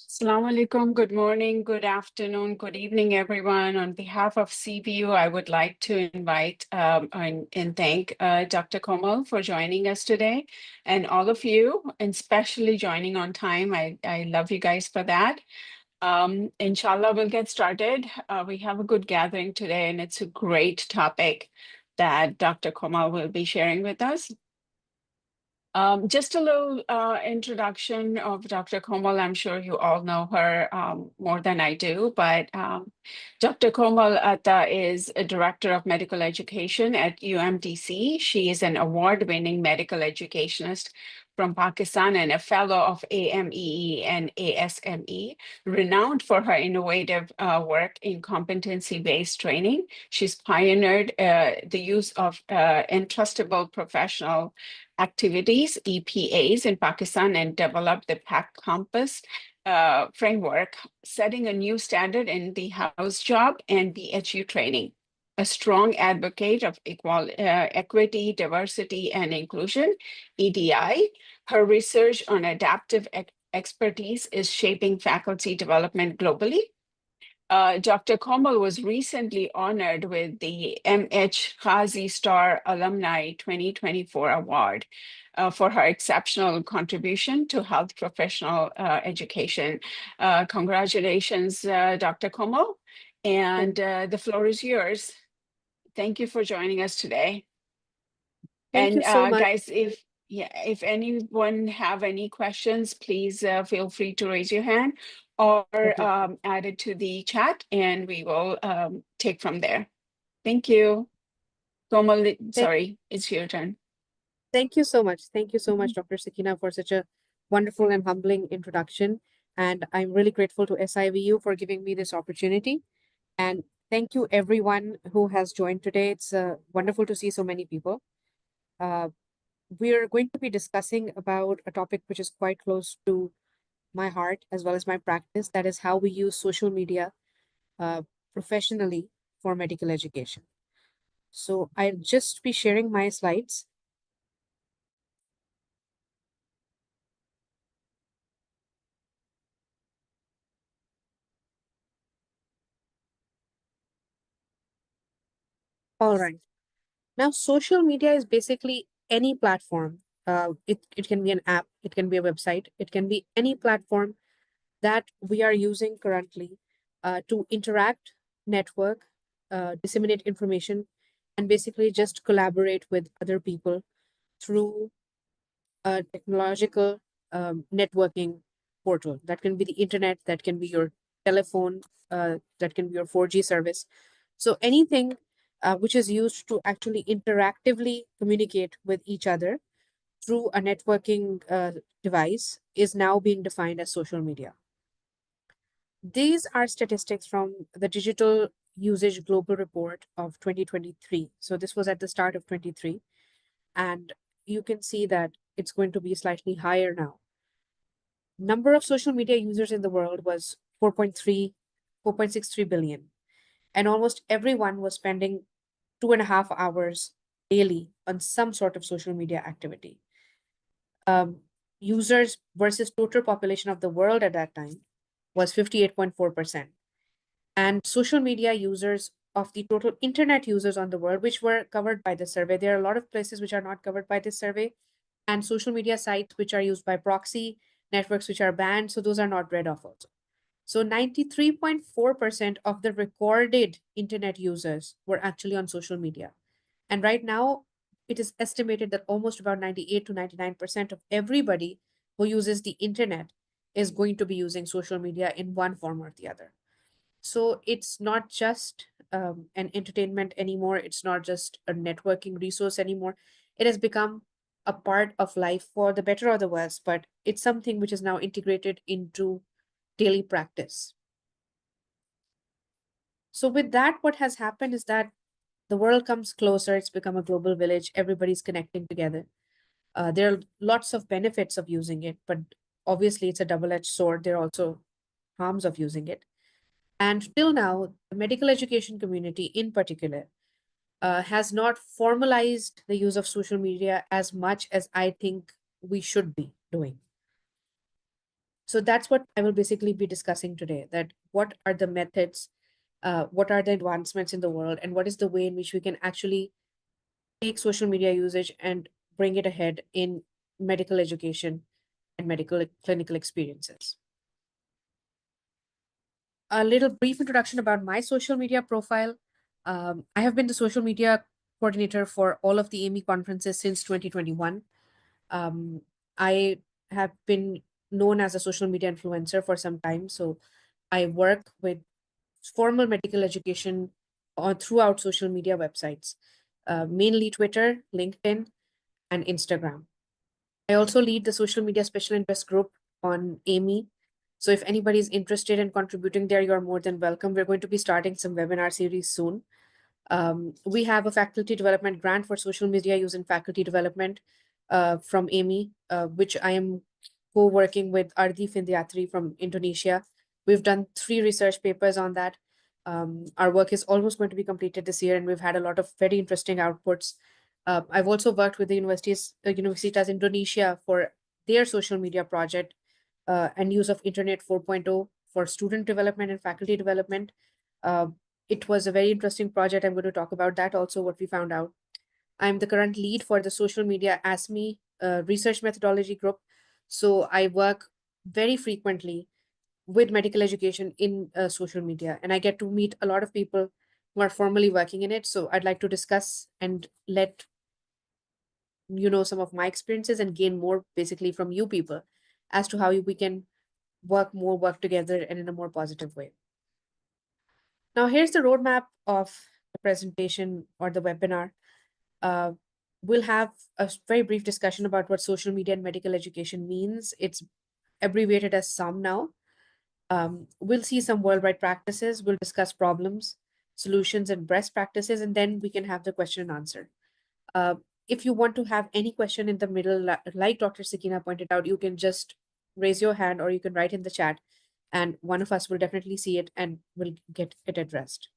Assalamu alaikum. Good morning, good afternoon, good evening, everyone. On behalf of CBU, I would like to invite and thank Dr. Komal for joining us today, and all of you, and especially joining on time. I love you guys for that. Inshallah, we'll get started. We have a good gathering today, and it's a great topic that Dr. Komal will be sharing with us. Just a little introduction of Dr. Komal. I'm sure you all know her more than I do, but Dr. Komal Atta is a director of medical education at UMDC. She is an award-winning medical educationist from Pakistan and a fellow of AMEE and ASME, renowned for her innovative work in competency-based training. She's pioneered the use of entrustable professional activities, EPAs in Pakistan, and developed the PAC Compass framework, setting a new standard in the house job and BHU training. A strong advocate of equity, diversity, and inclusion, EDI. Her research on adaptive expertise is shaping faculty development globally. Dr. Komal was recently honored with the M.H. Khazi Star Alumni 2024 Award for her exceptional contribution to health professional education. Congratulations, Dr. Komal, and the floor is yours. Thank you for joining us today. Thank you so much. Guys, if anyone have any questions, please feel free to raise your hand or add it to the chat, and we will take from there. Thank you. Komal, sorry, it's your turn. Thank you so much. Thank you so much, Dr. Sakina, for such a wonderful and humbling introduction. And I'm really grateful to SIVU for giving me this opportunity. And thank you everyone who has joined today. It's wonderful to see so many people. We're going to be discussing about a topic which is quite close to my heart as well as my practice. That is how we use social media professionally for medical education. So I'll just be sharing my slides. All right. Now, social media is basically any platform. It can be an app, it can be a website, it can be any platform that we are using currently to interact, network, disseminate information, and basically just collaborate with other people through a technological networking portal. That can be the internet, that can be your telephone, that can be your 4G service. So anything which is used to actually interactively communicate with each other through a networking device is now being defined as social media. These are statistics from the Digital Usage Global Report of 2023. So this was at the start of 23. And you can see that it's going to be slightly higher now. Number of social media users in the world was 4.63 billion. And almost everyone was spending 2.5 hours daily on some sort of social media activity. Users versus total population of the world at that time was 58.4%. And social media users of the total internet users on the world, which were covered by the survey. There are a lot of places which are not covered by this survey, and social media sites which are used by proxy, networks which are banned. So those are not read off also. So 93.4% of the recorded internet users were actually on social media. And right now, it is estimated that almost about 98 to 99% of everybody who uses the internet is going to be using social media in one form or the other. So it's not just an entertainment anymore. It's not just a networking resource anymore. It has become a part of life for the better or the worse, but it's something which is now integrated into daily practice. So with that, what has happened is that the world comes closer. It's become a global village. Everybody's connecting together. There are lots of benefits of using it, but obviously it's a double-edged sword. There are also harms of using it. And till now, the medical education community in particular has not formalized the use of social media as much as I think we should be doing. So that's what I will basically be discussing today, that what are the methods, what are the advancements in the world, and what is the way in which we can actually take social media usage and bring it ahead in medical education and medical clinical experiences. A little brief introduction about my social media profile. I have been the social media coordinator for all of the AME conferences since 2021. Um, I have been known as a social media influencer for some time. So I work with formal medical education on throughout social media websites, mainly Twitter, LinkedIn, and Instagram. I also lead the social media special interest group on AME. So if anybody is interested in contributing there, you're more than welcome. We're going to be starting some webinar series soon. We have a faculty development grant for social media use in faculty development from AME, which I am co-working with Ardi Findiatri from Indonesia. We've done 3 research papers on that. Our work is almost going to be completed this year, and we've had a lot of very interesting outputs. I've also worked with the Universitas Indonesia for their social media project and use of Internet 4.0 for student development and faculty development. Uh, it was a very interesting project. I'm going to talk about that also, what we found out. I'm the current lead for the social media ASME research methodology group. So I work very frequently with medical education in social media, and I get to meet a lot of people who are formally working in it. So I'd like to discuss and let you know some of my experiences and gain more basically from you people as to how we can work together and in a more positive way. Now, here's the roadmap of the presentation or the webinar. Uh, we'll have a very brief discussion about what social media and medical education means. It's abbreviated as SOM now. We'll see some worldwide practices. We'll discuss problems, solutions, and best practices, and then we can have the question and answer. Uh, if you want to have any question in the middle, like Dr. Sakina pointed out, you can just raise your hand or you can write in the chat, and one of us will definitely see it and will get it addressed.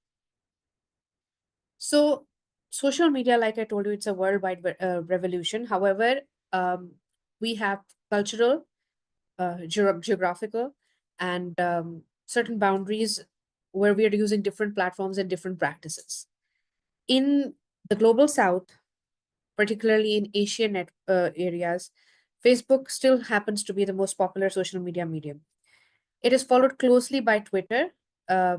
So, social media, like I told you, it's a worldwide revolution. However, um, we have cultural, geographical, and certain boundaries where we are using different platforms and different practices. In the global south, particularly in Asian areas, Facebook still happens to be the most popular social media medium. It is followed closely by Twitter, uh,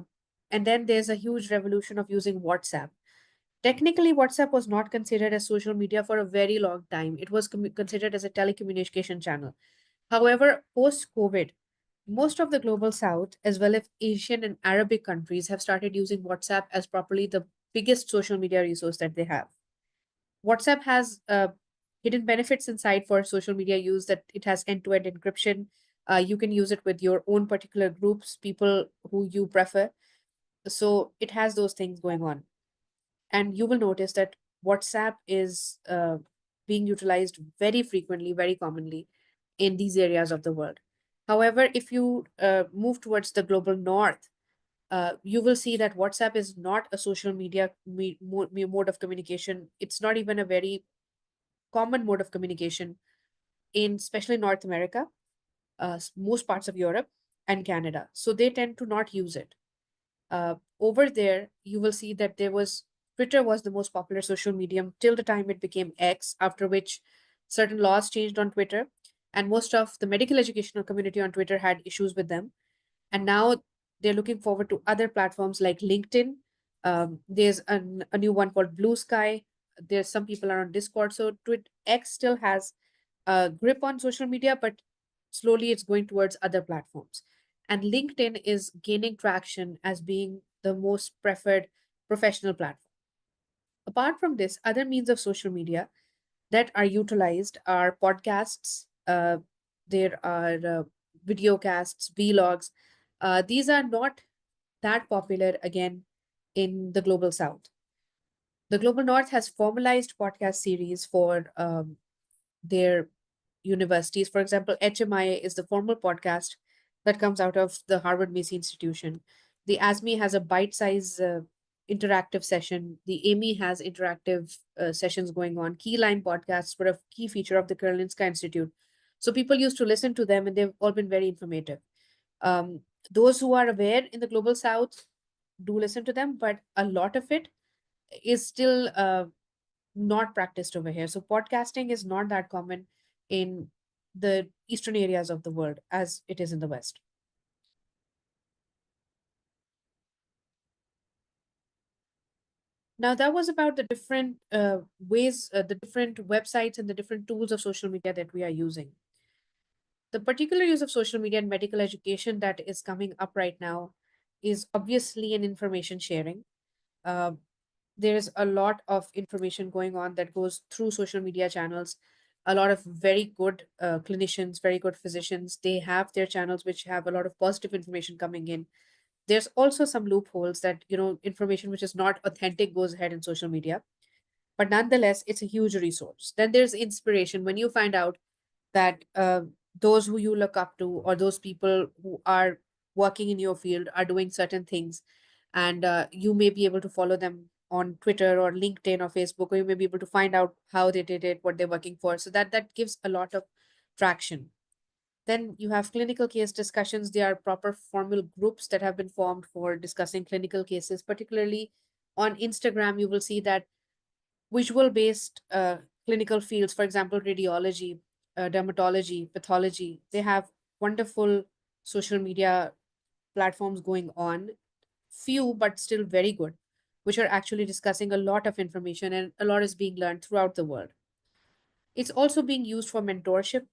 and then there's a huge revolution of using WhatsApp. Technically, WhatsApp was not considered as social media for a very long time. It was considered as a telecommunication channel. However, post COVID, most of the global south, as well as Asian and Arabic countries, have started using WhatsApp as properly the biggest social media resource that they have. WhatsApp has hidden benefits inside for social media use, that it has end-to-end encryption. You can use it with your own particular groups, people who you prefer. So it has those things going on. And you will notice that WhatsApp is being utilized very frequently, very commonly in these areas of the world. However, if you move towards the global north, you will see that WhatsApp is not a social media mode of communication. It's not even a very common mode of communication in especially North America, most parts of Europe and Canada. So they tend to not use it. Over there, you will see that Twitter was the most popular social medium till the time it became X, after which certain laws changed on Twitter. And most of the medical educational community on Twitter had issues with them. And now they're looking forward to other platforms like LinkedIn. There's a new one called Blue Sky. There's some people are on Discord. So X still has a grip on social media, but slowly it's going towards other platforms. And LinkedIn is gaining traction as being the most preferred professional platform. Apart from this, other means of social media that are utilized are podcasts, there are video casts, vlogs. These are not that popular again in the global south. The global north has formalized podcast series for their universities. For example, HMIA is the formal podcast that comes out of the Harvard Macy Institution. The ASME has a bite size interactive session. The AME has interactive sessions going on. Keyline podcasts were a key feature of the Karolinska Institute. So people used to listen to them, and they've all been very informative. Um, those who are aware in the global south do listen to them, but a lot of it is still not practiced over here. So podcasting is not that common in the eastern areas of the world as it is in the west. Now, that was about the different ways, the different websites, and the different tools of social media that we are using. The particular use of social media in medical education that is coming up right now is obviously an information sharing. Uh, there's a lot of information going on that goes through social media channels. A lot of very good clinicians, very good physicians, they have their channels which have a lot of positive information coming in. There's also some loopholes that, information which is not authentic goes ahead in social media, but nonetheless it's a huge resource. Then there's inspiration when you find out that those who you look up to, or those people who are working in your field, are doing certain things, and you may be able to follow them on Twitter or LinkedIn or Facebook, or you may be able to find out how they did it, what they're working for. So that gives a lot of traction. Then you have clinical case discussions. There are proper formal groups that have been formed for discussing clinical cases. Particularly on Instagram, you will see that visual based clinical fields, for example, radiology, dermatology, pathology, they have wonderful social media platforms going on, few but still very good, which are actually discussing a lot of information, and a lot is being learned throughout the world. It's also being used for mentorship.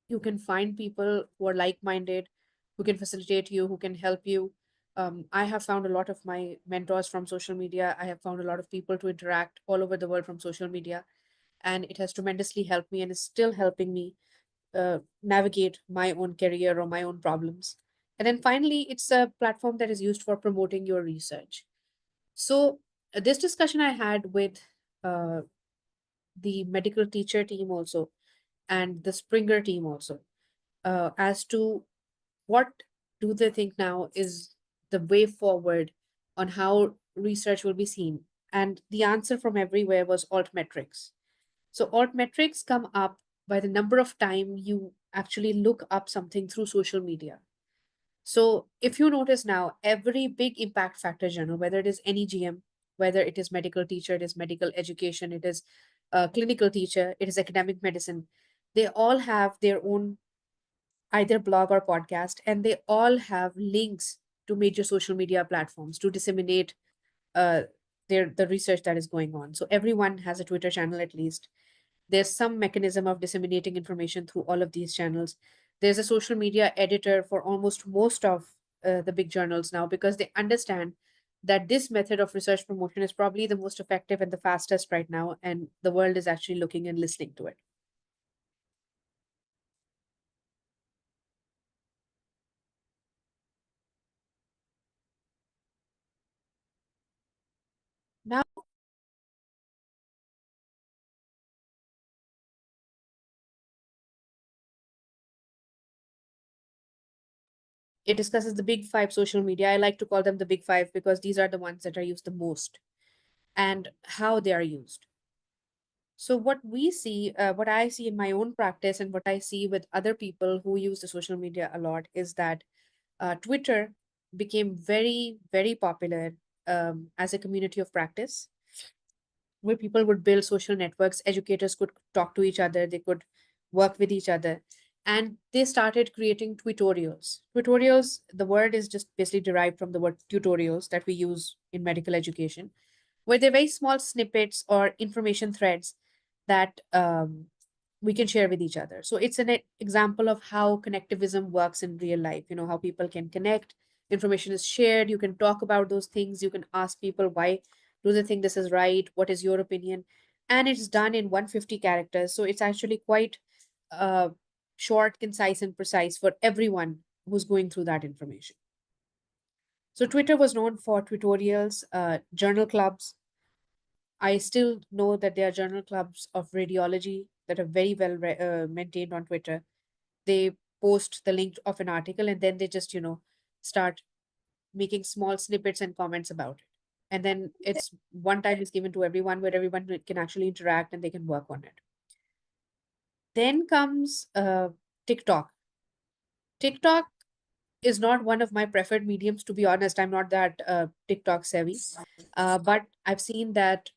You can find people who are like minded, who can facilitate you, who can help you. I have found a lot of my mentors from social media. I have found a lot of people to interact all over the world from social media, and it has tremendously helped me and is still helping me navigate my own career or my own problems. And then finally, it's a platform that is used for promoting your research. So, this discussion I had with uh, the medical teacher team also, and the Springer team also, as to what do they think now is the way forward on how research will be seen. And the answer from everywhere was altmetrics. So altmetrics come up by the number of time you actually look up something through social media. So if you notice now, every big impact factor journal, whether it is any GM, whether it is medical teacher, it is medical education, it is clinical teacher, it is academic medicine, they all have their own either blog or podcast, and they all have links to major social media platforms to disseminate uh, the research that is going on. So everyone has a Twitter channel at least. There's some mechanism of disseminating information through all of these channels. There's a social media editor for almost most of the big journals now, because they understand that this method of research promotion is probably the most effective and the fastest right now, and the world is actually looking and listening to it. Now it discusses the big five social media. I like to call them the big five because these are the ones that are used the most and how they are used. So what I see in my own practice and what I see with other people who use the social media a lot is that Twitter became very, very popular as a community of practice, where people would build social networks, educators could talk to each other, they could work with each other, and they started creating tutorials. Tutorials, the word is just basically derived from the word tutorials that we use in medical education, where they're very small snippets or information threads that we can share with each other. So it's an example of how connectivism works in real life, how people can connect, information is shared, you can talk about those things, you can ask people why do they think this is right, what is your opinion, and it's done in 150 characters. So it's actually quite uh, short, concise, and precise for everyone who's going through that information. So Twitter was known for tutorials, journal clubs. I still know that there are journal clubs of radiology that are very well maintained on Twitter. They post the link of an article, and then they just, start making small snippets and comments about it. And then it's one time is given to everyone where everyone can actually interact and they can work on it. Then comes TikTok. TikTok is not one of my preferred mediums, to be honest. I'm not that TikTok savvy, but I've seen that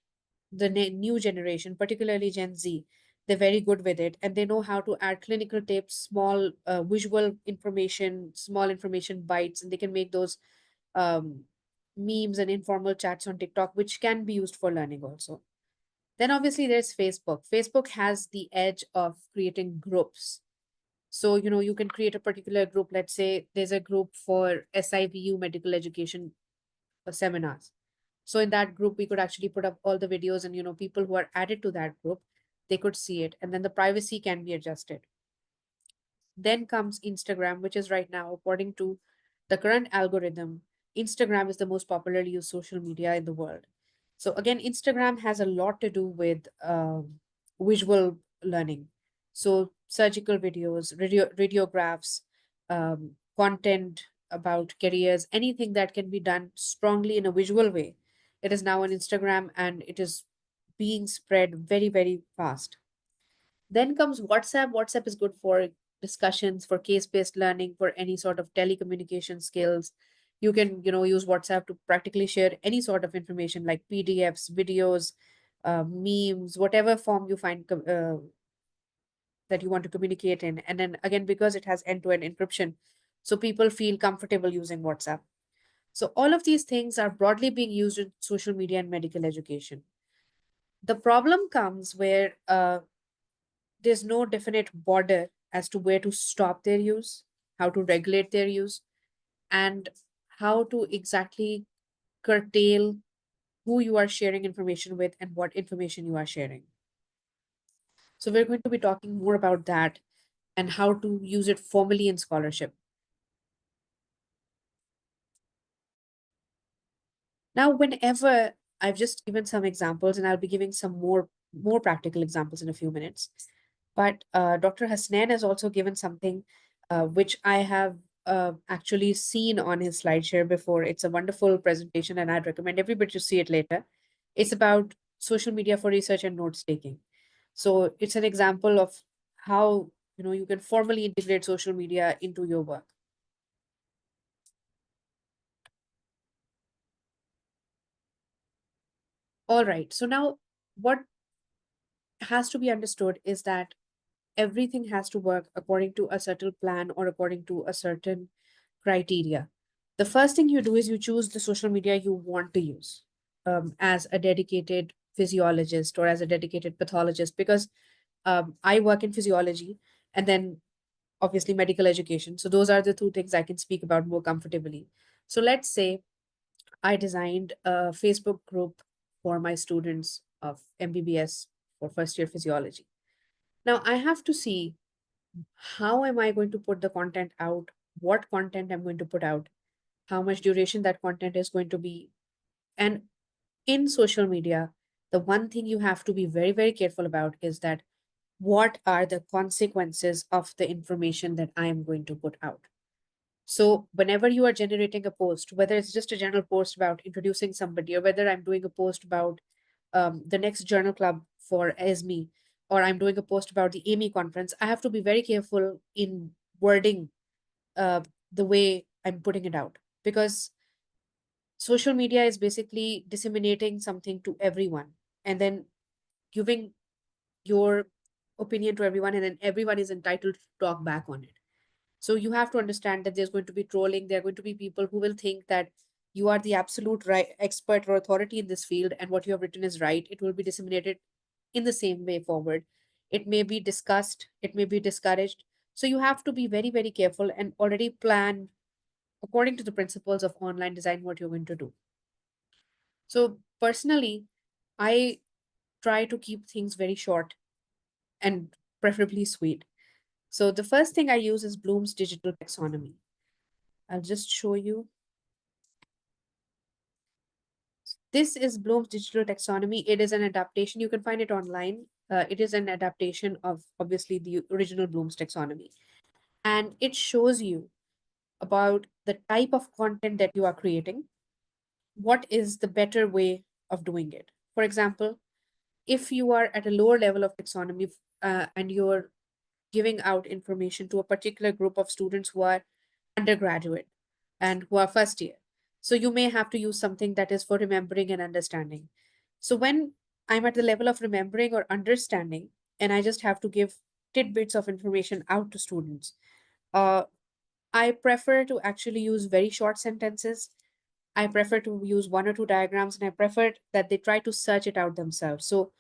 the new generation, particularly Gen Z, they're very good with it, and they know how to add clinical tips, small visual information, small information bites, and they can make those um, memes and informal chats on TikTok, which can be used for learning also. Then obviously there's Facebook. Facebook has the edge of creating groups. So, you can create a particular group. Let's say there's a group for SIVU medical education seminars. So in that group, we could actually put up all the videos, and people who are added to that group, they could see it, and then the privacy can be adjusted. Then comes Instagram, which is right now, according to the current algorithm, Instagram is the most popularly used social media in the world. So again, Instagram has a lot to do with visual learning. So surgical videos, radiographs, content about careers, anything that can be done strongly in a visual way. It is now on Instagram, and it is being spread very, very fast. Then comes WhatsApp. WhatsApp is good for discussions, for case-based learning, for any sort of telecommunication skills. You can, use WhatsApp to practically share any sort of information like PDFs, videos, memes, whatever form you find that you want to communicate in. And then again, because it has end-to-end encryption, so people feel comfortable using WhatsApp. So all of these things are broadly being used in social media and medical education. The problem comes where there's no definite border as to where to stop their use, how to regulate their use, and how to exactly curtail who you are sharing information with and what information you are sharing. So, we're going to be talking more about that and how to use it formally in scholarship. Now, whenever I've just given some examples, and I'll be giving some more practical examples in a few minutes. But Dr. Hasnain has also given something which I have actually seen on his SlideShare before. It's a wonderful presentation, and I'd recommend everybody to see it later. It's about social media for research and notes taking. So it's an example of how you can formally integrate social media into your work. All right. So now what has to be understood is that everything has to work according to a certain plan or according to a certain criteria. The first thing you do is you choose the social media you want to use as a dedicated physiologist or as a dedicated pathologist, because I work in physiology and then obviously medical education. So those are the two things I can speak about more comfortably. So let's say I designed a Facebook group for my students of MBBS for first year physiology. Now I have to see how am I going to put the content out, what content I'm going to put out, how much duration that content is going to be. And in social media, the one thing you have to be very, very careful about is that what are the consequences of the information that I am going to put out. So, whenever you are generating a post, whether it's just a general post about introducing somebody, or whether I'm doing a post about the next journal club for ESME, or I'm doing a post about the AME conference, I have to be very careful in wording uh, the way I'm putting it out, because social media is basically disseminating something to everyone and then giving your opinion to everyone, and then everyone is entitled to talk back on it. So you have to understand that there's going to be trolling. There are going to be people who will think that you are the absolute right expert or authority in this field, and what you have written is right. It will be disseminated in the same way forward. It may be discussed, it may be discouraged. So you have to be very, very careful and already plan according to the principles of online design what you're going to do. So personally, I try to keep things very short and preferably sweet. So the first thing I use is Bloom's digital taxonomy. I'll just show you. This is Bloom's digital taxonomy. It is an adaptation. You can find it online. It is an adaptation of obviously the original Bloom's taxonomy. And it shows you about the type of content that you are creating, what is the better way of doing it. For example, if you are at a lower level of taxonomy and you're giving out information to a particular group of students who are undergraduate and who are first year. So you may have to use something that is for remembering and understanding. So when I'm at the level of remembering or understanding, and I just have to give tidbits of information out to students, uh, I prefer to actually use very short sentences. I prefer to use one or two diagrams, and I prefer that they try to search it out themselves. So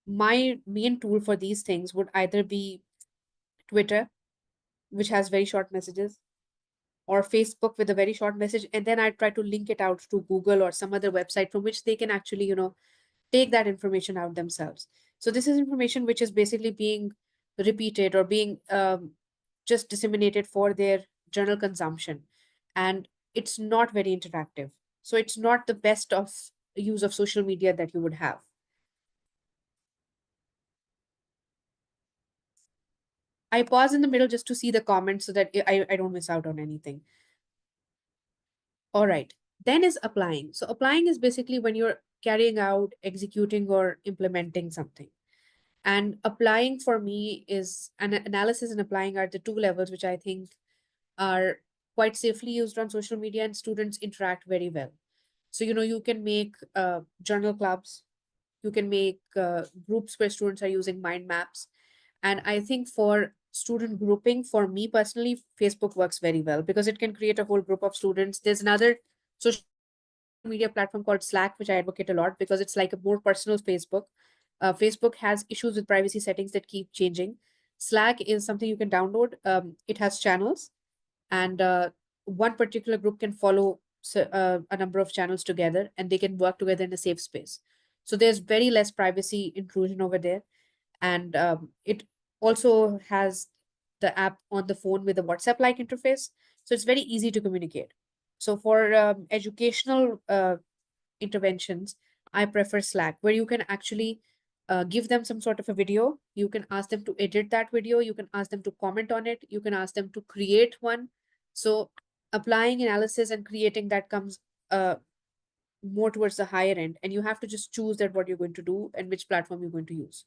my main tool for these things would either be Twitter, which has very short messages, or Facebook with a very short message, and then I try to link it out to Google or some other website from which they can actually, take that information out themselves. So this is information which is basically being repeated or being just disseminated for their journal consumption, and it's not very interactive. So it's not the best of use of social media that you would have. I pause in the middle just to see the comments so that I don't miss out on anything. All right. Then is applying. So applying is basically when you're carrying out, executing, or implementing something. And applying for me is analysis and applying are the two levels which I think are quite safely used on social media and students interact very well. So, you can make journal clubs, you can make groups where students are using mind maps. And I think for student grouping, for me personally, Facebook works very well because it can create a whole group of students. There's another social media platform called Slack, which I advocate a lot because it's like a more personal Facebook. Facebook has issues with privacy settings that keep changing. Slack is something you can download. It has channels, and one particular group can follow a number of channels together, and they can work together in a safe space. So there's very less privacy intrusion over there, and it also has the app on the phone with a WhatsApp like interface, so it's very easy to communicate. So for educational interventions, I prefer Slack, where you can actually give them some sort of a video. You can ask them to edit that video. You can ask them to comment on it. You can ask them to create one. So applying analysis and creating that comes more towards the higher end, and you have to just choose that what you're going to do and which platform you're going to use.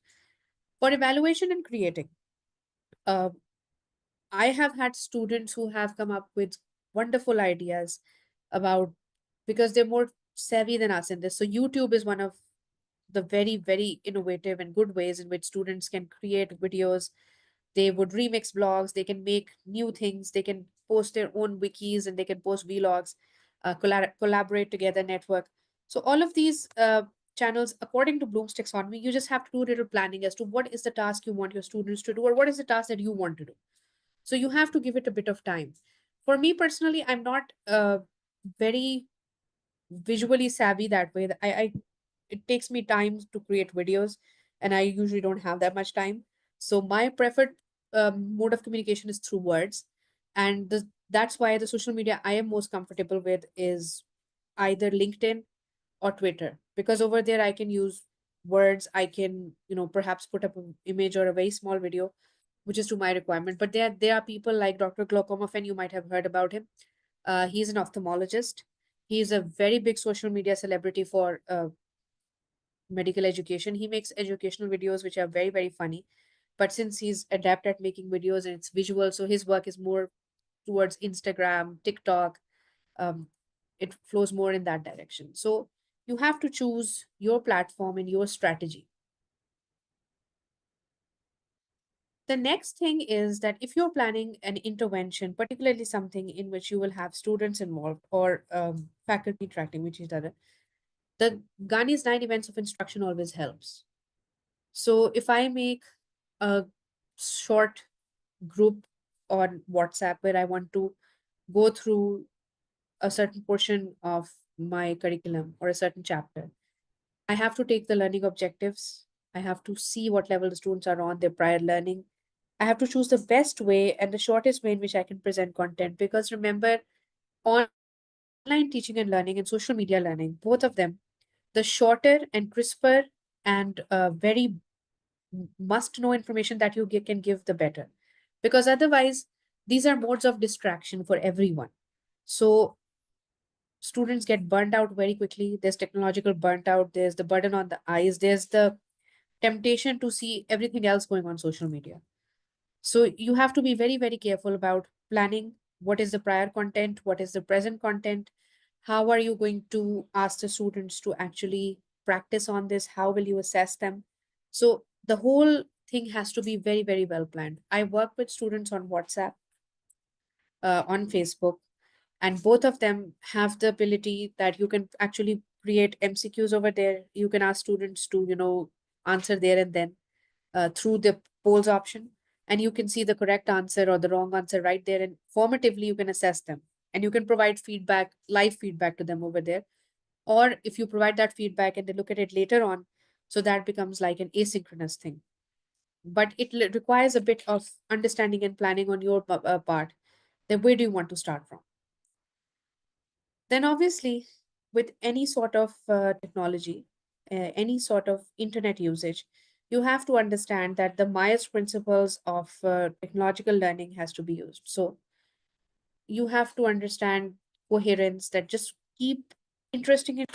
For evaluation and creating, uh, I have had students who have come up with wonderful ideas about, because they're more savvy than us in this. So YouTube is one of the very, very innovative and good ways in which students can create videos. They would remix blogs, they can make new things, they can post their own wikis, and they can post vlogs, collaborate together, network. So all of these channels, according to Bloom's taxonomy, you just have to do a little planning as to what is the task you want your students to do, or what is the task that you want to do. So you have to give it a bit of time. For me personally, I'm not very visually savvy that way. I it takes me time to create videos, and I usually don't have that much time. So my preferred mode of communication is through words, and that's why the social media I am most comfortable with is either LinkedIn or Twitter, because over there I can use words. I can, perhaps put up an image or a very small video, which is to my requirement. But there are people like Dr. Glaucoma, and you might have heard about him. He's an ophthalmologist. He's a very big social media celebrity for medical education. He makes educational videos which are very, very funny. But since he's adept at making videos and it's visual, so his work is more towards Instagram, TikTok. Um, it flows more in that direction. So you have to choose your platform and your strategy. The next thing is that if you're planning an intervention, particularly something in which you will have students involved or faculty interacting with each other, the Ghani's 9 events of instruction always helps. So if I make a short group on WhatsApp where I want to go through a certain portion of my curriculum or a certain chapter, I have to take the learning objectives. I have to see what level the students are on, their prior learning. I have to choose the best way and the shortest way in which I can present content. Because remember, online teaching and learning and social media learning, both of them, the shorter and crisper and very must know information that you can give, the better. Because otherwise, these are modes of distraction for everyone. So students get burnt out very quickly. There's technological burnt out, there's the burden on the eyes, there's the temptation to see everything else going on social media. So you have to be very, very careful about planning what is the prior content, what is the present content, how are you going to ask the students to actually practice on this, how will you assess them. So the whole thing has to be very, very well planned. I work with students on WhatsApp, on Facebook, and both of them have the ability that you can actually create MCQs over there. You can ask students to, answer there and then, through the polls option, and you can see the correct answer or the wrong answer right there, and formatively you can assess them, and you can provide feedback, live feedback to them over there. Or if you provide that feedback and they look at it later on, so that becomes like an asynchronous thing. But it requires a bit of understanding and planning on your part, then where do you want to start from. Then obviously, with any sort of technology, any sort of internet usage, you have to understand that the Myers principles of technological learning has to be used. So you have to understand coherence, that just keep interesting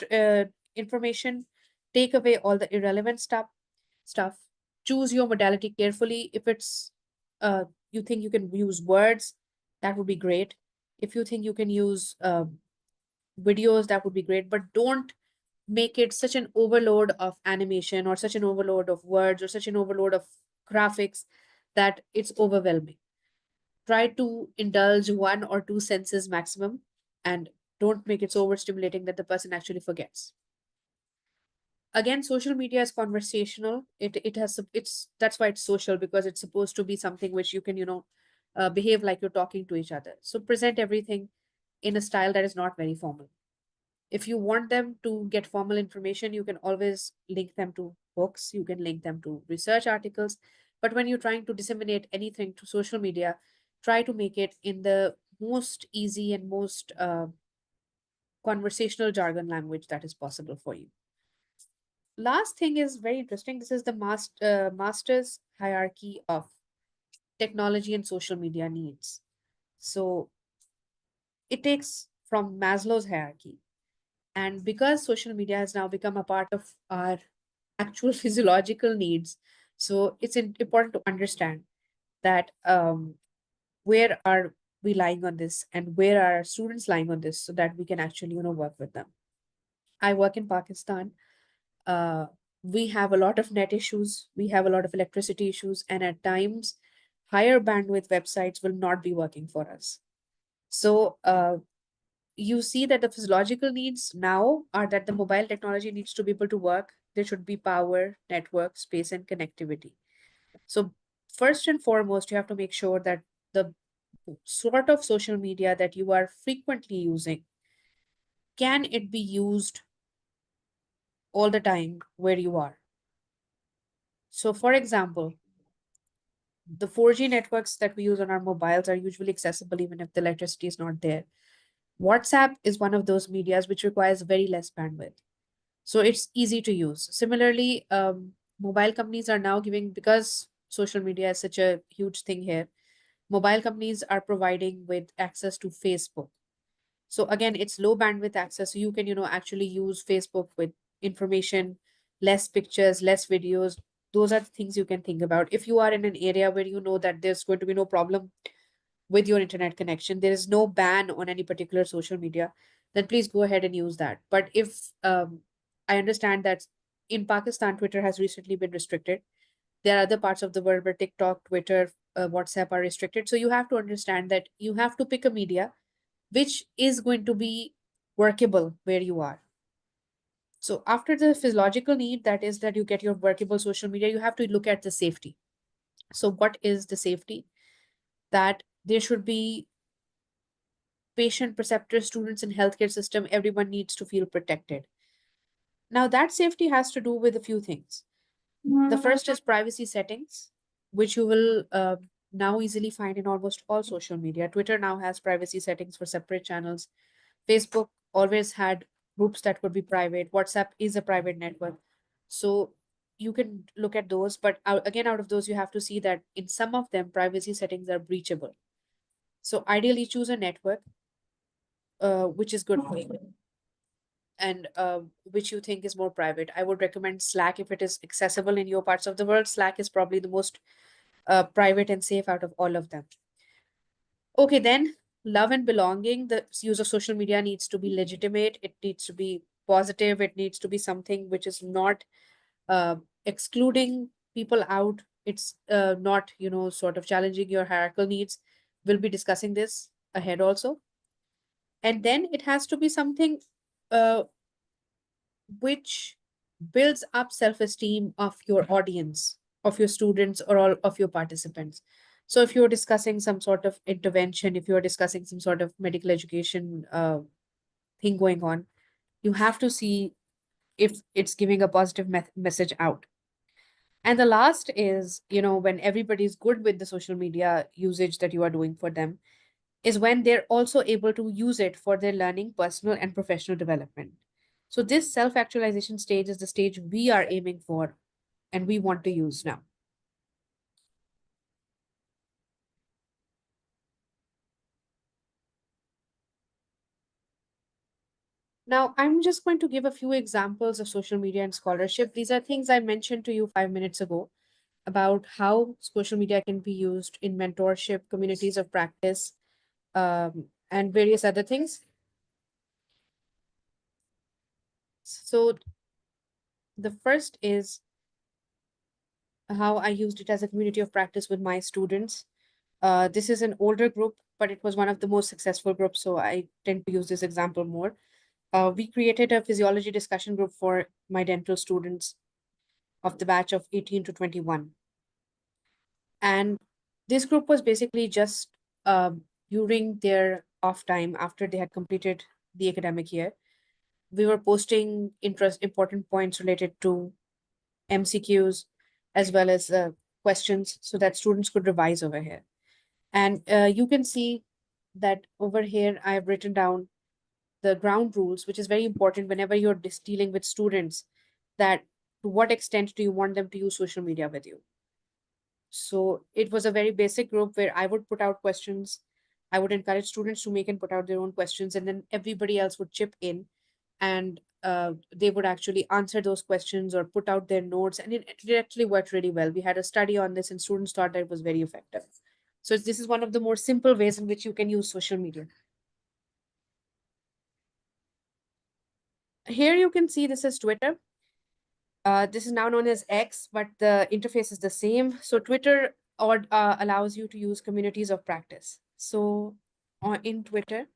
information, take away all the irrelevant stuff. Choose your modality carefully. If it's you think you can use words, that would be great. If you think you can use videos, that would be great, but don't make it such an overload of animation or such an overload of words or such an overload of graphics that it's overwhelming. Try to indulge one or two senses maximum, and don't make it so overstimulating that the person actually forgets. Again, social media is conversational. It has it's that's why it's social, because it's supposed to be something which you can, behave like you're talking to each other. So present everything in a style that is not very formal. If you want them to get formal information, you can always link them to books, you can link them to research articles. But when you're trying to disseminate anything to social media, try to make it in the most easy and most conversational jargon language that is possible for you. Last thing is very interesting. This is the master's hierarchy of technology and social media needs. So it takes from Maslow's hierarchy. And because social media has now become a part of our actual physiological needs, so it's important to understand that where are we lying on this, and where are our students lying on this, so that we can actually, work with them. I work in Pakistan. uh, we have a lot of net issues, we have a lot of electricity issues, and at times higher bandwidth websites will not be working for us. So you see that the physiological needs now are that the mobile technology needs to be able to work. There should be power, network, space, and connectivity. So, first and foremost, you have to make sure that the sort of social media that you are frequently using, can it be used all the time where you are? So, for example, the 4G networks that we use on our mobiles are usually accessible even if the electricity is not there. WhatsApp is one of those medias which requires very less bandwidth. So it's easy to use. Similarly, mobile companies are now giving, because social media is such a huge thing here, mobile companies are providing with access to Facebook. So again, it's low bandwidth access. So you can, actually use Facebook with information, less pictures, less videos. Those are the things you can think about. If you are in an area where you know that there's going to be no problem with your internet connection, there is no ban on any particular social media, then please go ahead and use that. But if I understand that in Pakistan, Twitter has recently been restricted. There are other parts of the world where TikTok, Twitter, WhatsApp are restricted. So you have to understand that you have to pick a media which is going to be workable where you are. So after the physiological need, that is that you get your workable social media, you have to look at the safety. So what is the safety? That there should be patient, preceptors, students in healthcare system, everyone needs to feel protected. Now that safety has to do with a few things. The first is privacy settings, which you will now easily find in almost all social media. Twitter now has privacy settings for separate channels. Facebook always had groups that would be private. WhatsApp is a private network. So you can look at those, but again, out of those, you have to see that in some of them, privacy settings are breachable. So ideally, choose a network which is good for you, and which you think is more private. I would recommend Slack if it is accessible in your parts of the world. Slack is probably the most private and safe out of all of them. Okay, then love and belonging. The use of social media needs to be legitimate. It needs to be positive. It needs to be something which is not uh, excluding people out. It's not, sort of challenging your hierarchical needs. We'll be discussing this ahead also. And then it has to be something uh, which builds up self-esteem of your audience, of your students, or all of your participants. So if you're discussing some sort of intervention, if you're discussing some sort of medical education thing going on, you have to see if it's giving a positive message out. And the last is, when everybody's good with the social media usage that you are doing for them, is when they're also able to use it for their learning, personal, and professional development. So, this self actualization stage is the stage we are aiming for and we want to use now. Now, I'm just going to give a few examples of social media and scholarship. These are things I mentioned to you 5 minutes ago about how social media can be used in mentorship, communities of practice, and various other things. So, the first is how I used it as a community of practice with my students. This is an older group, but it was one of the most successful groups, so I tend to use this example more. We created a physiology discussion group for my dental students of the batch of 18 to 21. And this group was basically just during their off time after they had completed the academic year. We were posting important points related to MCQs as well as questions so that students could revise over here. And you can see that over here, I have written down the ground rules, which is very important whenever you're dealing with students, that to what extent do you want them to use social media with you? So it was a very basic group where I would put out questions. I would encourage students to make and put out their own questions, and then everybody else would chip in and they would actually answer those questions or put out their notes. And it actually worked really well. We had a study on this, and students thought that it was very effective. So this is one of the more simple ways in which you can use social media. Here you can see this is Twitter. This is now known as X, but the interface is the same. So Twitter allows you to use communities of practice. So in Twitter,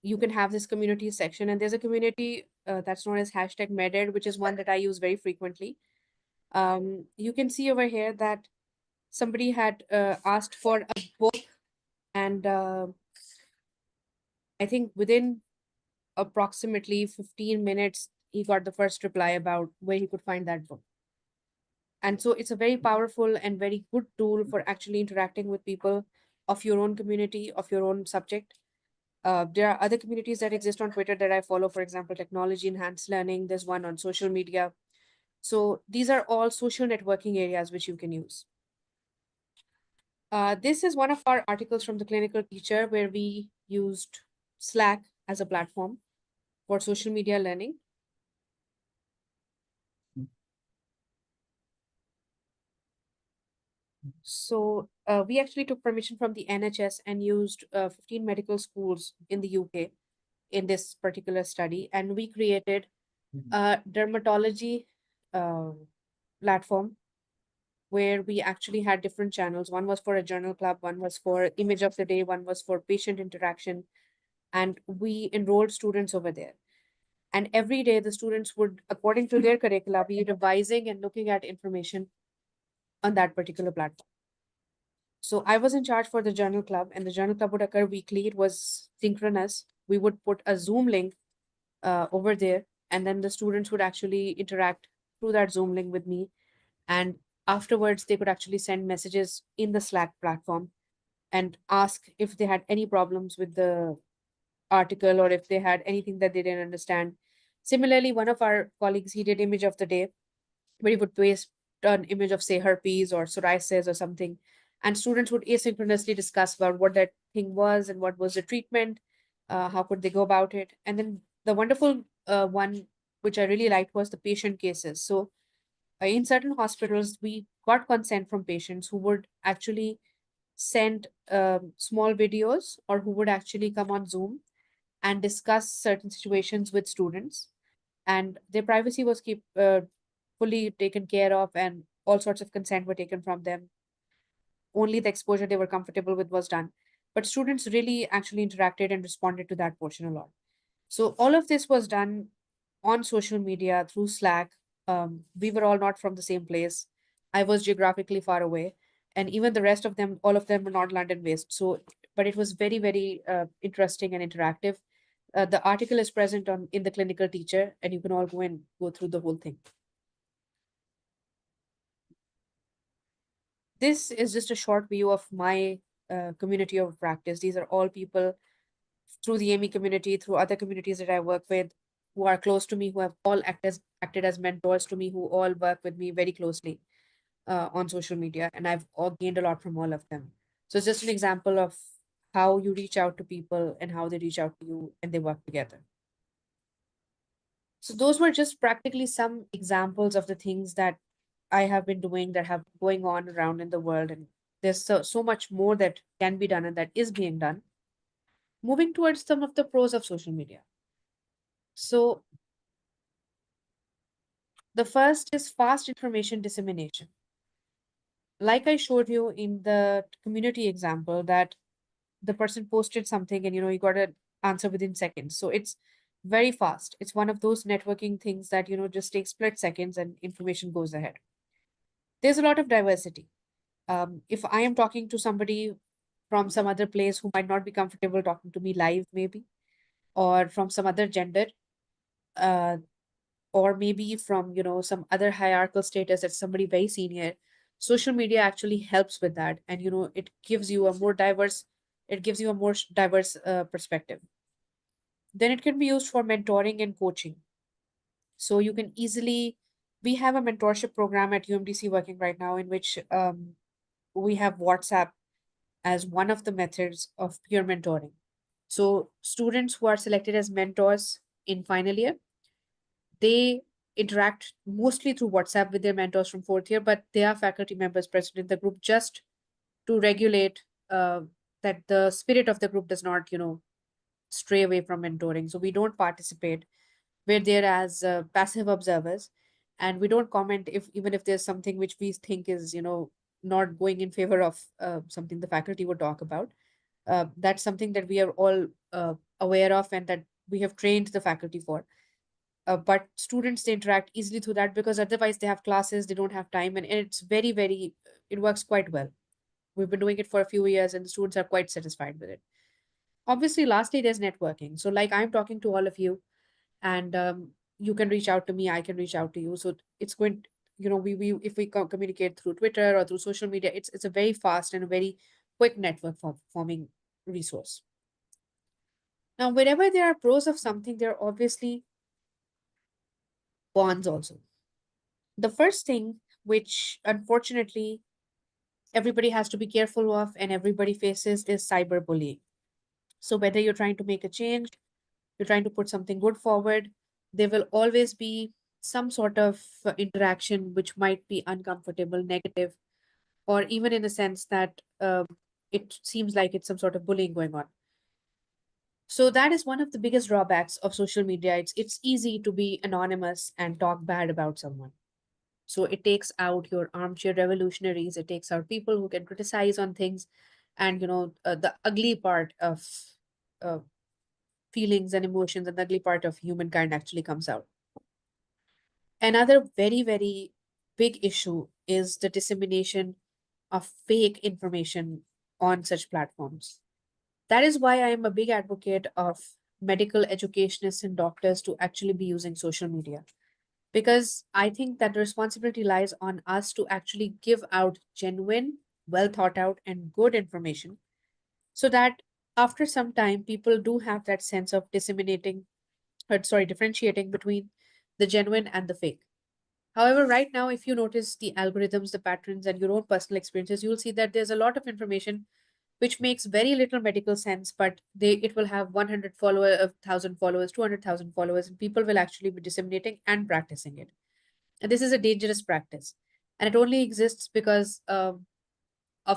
you can have this community section, and there's a community that's known as hashtag #meded, which is one that I use very frequently. You can see over here that somebody had asked for a book, and I think within approximately 15 minutes, he got the first reply about where he could find that book. And so it's a very powerful and very good tool for actually interacting with people of your own community, of your own subject. There are other communities that exist on Twitter that I follow, for example, technology enhanced learning. There's one on social media. So these are all social networking areas which you can use. This is one of our articles from the clinical teacher where we used Slack as a platform for social media learning. So we actually took permission from the NHS and used 15 medical schools in the UK in this particular study. And we created a dermatology uh, platform where we actually had different channels. One was for a journal club, one was for image of the day, one was for patient interaction. And we enrolled students over there. And every day the students would, according to their curricula, be revising and looking at information on that particular platform. So I was in charge for the journal club, and the journal club would occur weekly. It was synchronous. We would put a Zoom link over there, and then the students would actually interact through that Zoom link with me. And afterwards, they could actually send messages in the Slack platform and ask if they had any problems with the article or if they had anything that they didn't understand. Similarly, one of our colleagues, he did image of the day, where he would paste an image of, say, herpes or psoriasis or something, and students would asynchronously discuss about what that thing was and what was the treatment, how could they go about it. And then the wonderful one which I really liked was the patient cases. So in certain hospitals, we got consent from patients who would actually send small videos, or who would actually come on Zoom and discuss certain situations with students, and their privacy was keep fully taken care of, and all sorts of consent were taken from them. Only the exposure they were comfortable with was done, but students really actually interacted and responded to that portion a lot. So all of this was done on social media through Slack. We were all not from the same place. I was geographically far away, and even the rest of them, all of them were not London based. So, but it was very, very interesting and interactive. The article is present on in the Clinical Teacher, and you can all go and go through the whole thing. This is just a short view of my community of practice. These are all people through the AMI community, through other communities that I work with, who are close to me, who have all acted as mentors to me, who all work with me very closely on social media, and I've all gained a lot from all of them. So it's just an example of how you reach out to people and how they reach out to you and they work together. So those were just practically some examples of the things that I have been doing, that have going on around in the world, and there's so much more that can be done and that is being done. Moving towards some of the pros of social media. So the first is fast information dissemination. Like I showed you in the community example, that the person posted something and you got an answer within seconds. So it's very fast. It's one of those networking things that just takes split seconds and information goes ahead. There's a lot of diversity. If I am talking to somebody from some other place who might not be comfortable talking to me live, maybe, or from some other gender, uh, or maybe from some other hierarchical status, that's somebody very senior, social media actually helps with that, and it gives you a more diverse perspective. Then it can be used for mentoring and coaching. So you can easily we have a mentorship program at UMDC working right now, in which we have WhatsApp as one of the methods of peer mentoring. So students who are selected as mentors in final year, they interact mostly through WhatsApp with their mentors from fourth year, but they are faculty members present in the group, just to regulate that the spirit of the group does not, stray away from mentoring. So we don't participate. We're there as passive observers, and we don't comment if even if there's something which we think is, not going in favor of something the faculty would talk about. That's something that we are all aware of, and that we have trained the faculty for. But students, they interact easily through that, because otherwise they have classes, they don't have time, and it's very, very, it works quite well. We've been doing it for a few years, and the students are quite satisfied with it. Obviously, lastly, there's networking. So, like, I'm talking to all of you, and you can reach out to me, I can reach out to you. So it's going we if we communicate through Twitter or through social media, it's a very fast and a very quick network forming resource. Now, wherever there are pros of something, there are obviously cons also. The first thing, which unfortunately everybody has to be careful of and everybody faces, is cyberbullying. So whether you're trying to make a change, you're trying to put something good forward, there will always be some sort of interaction which might be uncomfortable, negative, or even in a sense that it seems like it's some sort of bullying going on. So that is one of the biggest drawbacks of social media. It's easy to be anonymous and talk bad about someone. So it takes out your armchair revolutionaries, it takes out people who can criticize on things, and the ugly part of uh, feelings and emotions, and the ugly part of humankind actually comes out. Another very, very big issue is the dissemination of fake information on such platforms. That is why I am a big advocate of medical educationists and doctors to actually be using social media, because I think that the responsibility lies on us to actually give out genuine, well thought out, and good information, so that after some time people do have that sense of differentiating between the genuine and the fake. However, right now, if you notice the algorithms, the patterns, and your own personal experiences, you'll see that there's a lot of information which makes very little medical sense, but it will have 100 followers, 1,000 followers, 200,000 followers, and people will actually be disseminating and practicing it. And this is a dangerous practice. And it only exists because of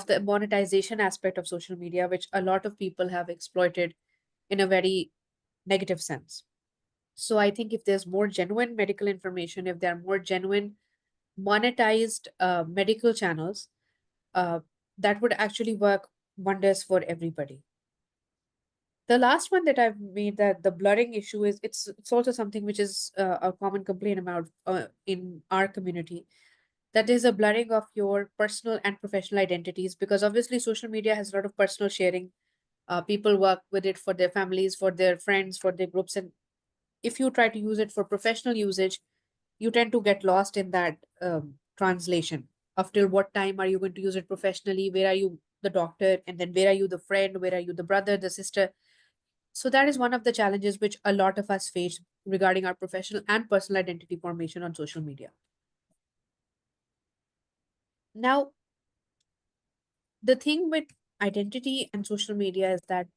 the monetization aspect of social media, which a lot of people have exploited in a very negative sense. So I think if there's more genuine medical information, if there are more genuine monetized medical channels, uh, that would actually work wonders for everybody. The last one that I've made, that the blurring issue, is it's also something which is a common complaint about in our community. That is a blurring of your personal and professional identities, because obviously social media has a lot of personal sharing. People work with it for their families, for their friends, for their groups, and if you try to use it for professional usage, you tend to get lost in that translation of till what time are you going to use it professionally, where are you the doctor, and then where are you the friend, where are you the brother, the sister. So that is one of the challenges which a lot of us face regarding our professional and personal identity formation on social media. Now, the thing with identity and social media is that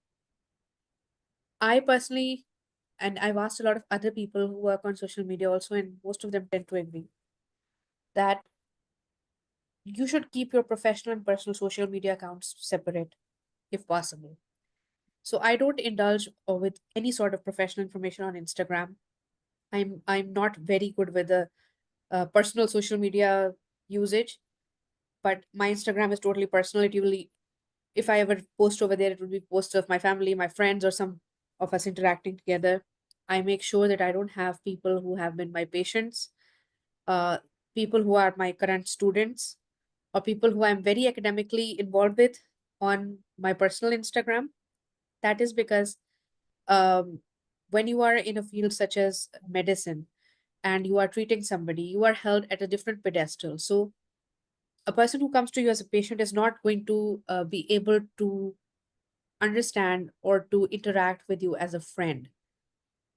I personally, and I've asked a lot of other people who work on social media also, and most of them tend to agree that you should keep your professional and personal social media accounts separate if possible. So I don't indulge with any sort of professional information on Instagram. I'm not very good with the personal social media usage, but my Instagram is totally personal. It usually, if I ever post over there, it will be posts of my family, my friends, or some of us interacting together. I make sure that I don't have people who have been my patients, uh, people who are my current students, or people who I'm very academically involved with on my personal Instagram. That is because um, when you are in a field such as medicine and you are treating somebody, you are held at a different pedestal. So a person who comes to you as a patient is not going to be able to understand or to interact with you as a friend.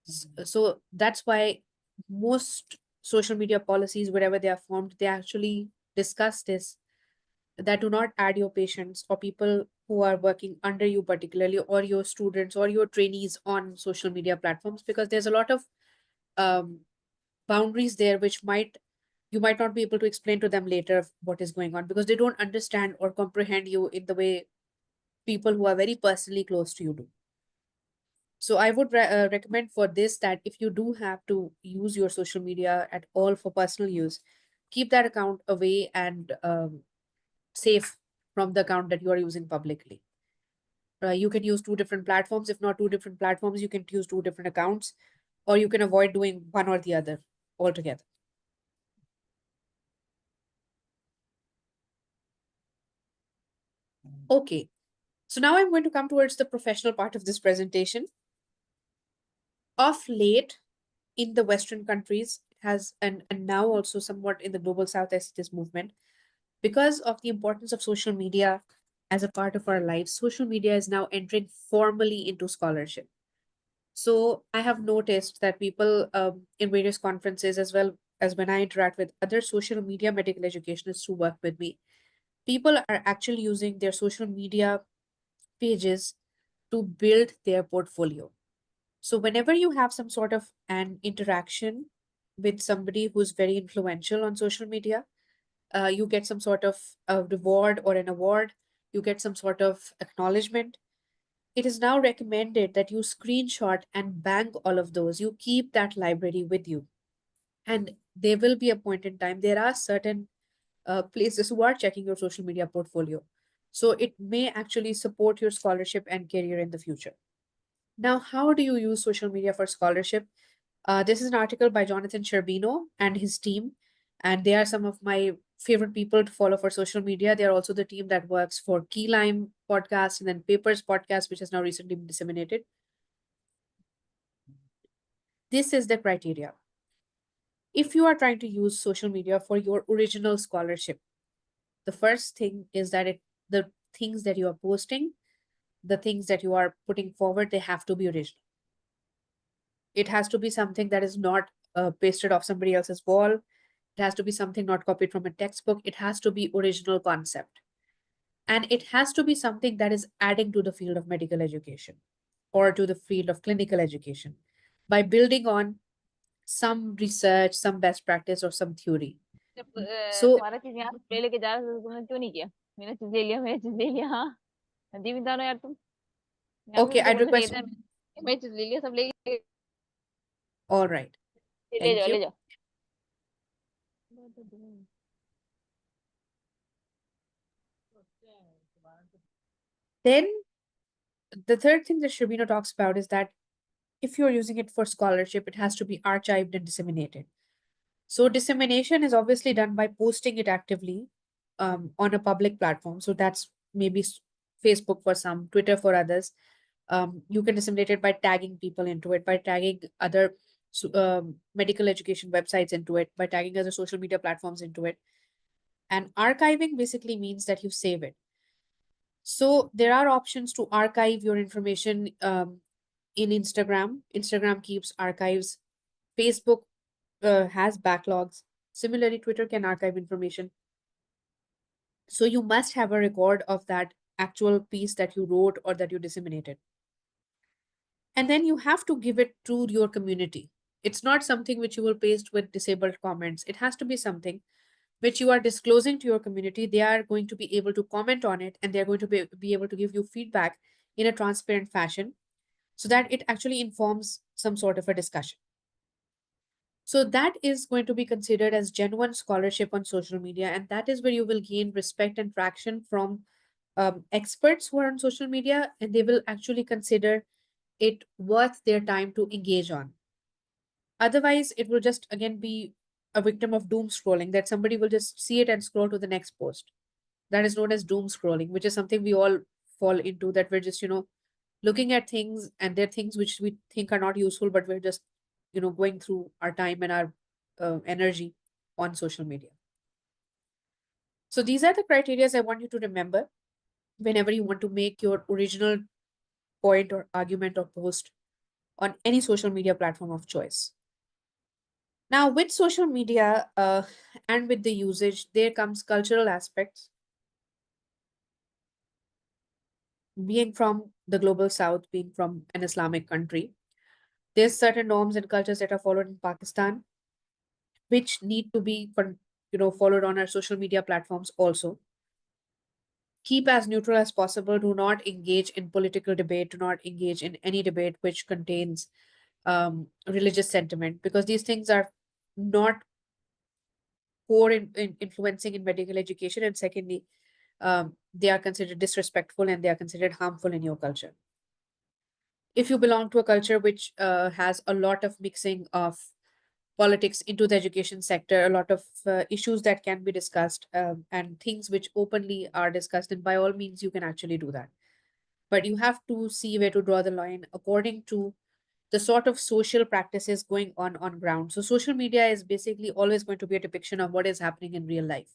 So that's why most social media policies, wherever they are formed, they actually discuss this, that do not add your patients or people who are working under you particularly, or your students or your trainees on social media platforms, because there's a lot of um, boundaries there which might, you might not be able to explain to them later what is going on, because they don't understand or comprehend you in the way people who are very personally close to you do. So I would recommend for this that if you do have to use your social media at all for personal use, keep that account away and safe from the account that you are using publicly. You can use two different platforms. If not two different platforms, you can use two different accounts, or you can avoid doing one or the other altogether. Okay, so now I'm going to come towards the professional part of this presentation. Of late, in the Western countries, it has, and now also somewhat in the global South as this movement, because of the importance of social media as a part of our lives, social media is now entering formally into scholarship. So I have noticed that people in various conferences, as well as when I interact with other social media medical educationists who work with me, people are actually using their social media pages to build their portfolio. So whenever you have some sort of an interaction with somebody who's very influential on social media, you get some sort of a reward or an award, you get some sort of acknowledgement. It is now recommended that you screenshot and bank all of those. You keep that library with you. And there will be a point in time, there are certain places who are checking your social media portfolio. So it may actually support your scholarship and career in the future. Now, how do you use social media for scholarship? This is an article by Jonathan Sherbino and his team, and they are some of my favorite people to follow for social media. They are also the team that works for Key Lime podcast and then Papers podcast, which has now recently been disseminated. This is the criteria. If you are trying to use social media for your original scholarship, the first thing is that the things that you are posting, the things that you are putting forward, they have to be original. It has to be something that is not pasted off somebody else's wall. It has to be something not copied from a textbook. It has to be original concept. And it has to be something that is adding to the field of medical education or to the field of clinical education by building on some research, some best practice, or some theory. जब So, तुम्हारा चीज यहाँ से लेके जा रहा था तो तुमने क्यों नहीं किया? मैंने चीज ले लिया, मैंने चीज ले लिया। हाँ, जिम्मेदार हो यार तुम। यहाँ से okay, तो I'd बोलने चाहिए request, था, मैं चीज ले लिया, सब ले लिया। all right, ले thank जाओ, you. ले जाओ। Then the third thing that Shabina talks about is that if you're using it for scholarship, it has to be archived and disseminated. So dissemination is obviously done by posting it actively on a public platform. So that's maybe Facebook for some, Twitter for others. You can disseminate it by tagging people into it, by tagging other medical education websites into it, by tagging other social media platforms into it. And archiving basically means that you save it. So there are options to archive your information in Instagram. Instagram keeps archives. Facebook has backlogs. Similarly, Twitter can archive information. So you must have a record of that actual piece that you wrote or that you disseminated. And then you have to give it to your community. It's not something which you will paste with disabled comments. It has to be something which you are disclosing to your community. They are going to be able to comment on it and they're going to be able to give you feedback in a transparent fashion so that it actually informs some sort of a discussion. So that is going to be considered as genuine scholarship on social media, and that is where you will gain respect and traction from experts who are on social media, and they will actually consider it worth their time to engage on. Otherwise, it will just again be a victim of doom scrolling that somebody will just see it and scroll to the next post. That is known as doom scrolling, which is something we all fall into, that we're just, looking at things and there are things which we think are not useful, but we're just, going through our time and our energy on social media. So these are the criteria I want you to remember whenever you want to make your original point or argument or post on any social media platform of choice. Now, with social media and with the usage, there comes cultural aspects. Being from the global south, being from an Islamic country, there's certain norms and cultures that are followed in Pakistan, which need to be followed on our social media platforms also. Keep as neutral as possible. Do not engage in political debate. Do not engage in any debate which contains religious sentiment, because these things are not core in influencing in medical education. And secondly, they are considered disrespectful and they are considered harmful in your culture. If you belong to a culture which has a lot of mixing of politics into the education sector, a lot of issues that can be discussed, and things which openly are discussed, and by all means, you can actually do that. But you have to see where to draw the line according to the sort of social practices going on ground. So social media is basically always going to be a depiction of what is happening in real life.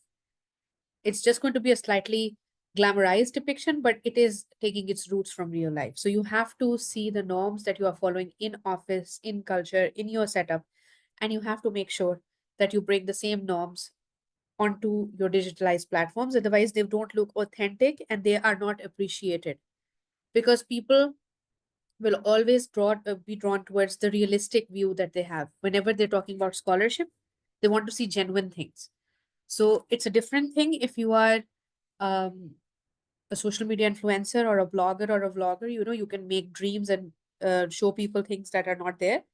It's just going to be a slightly glamorized depiction, but it is taking its roots from real life. So you have to see the norms that you are following in office, in culture, in your setup, and you have to make sure that you bring the same norms onto your digitalized platforms. Otherwise, they don't look authentic and they are not appreciated, because people will always be drawn towards the realistic view that they have. Whenever they're talking about scholarship, they want to see genuine things. So it's a different thing if you are um, a social media influencer or a blogger or a vlogger. You can make dreams and show people things that are not there.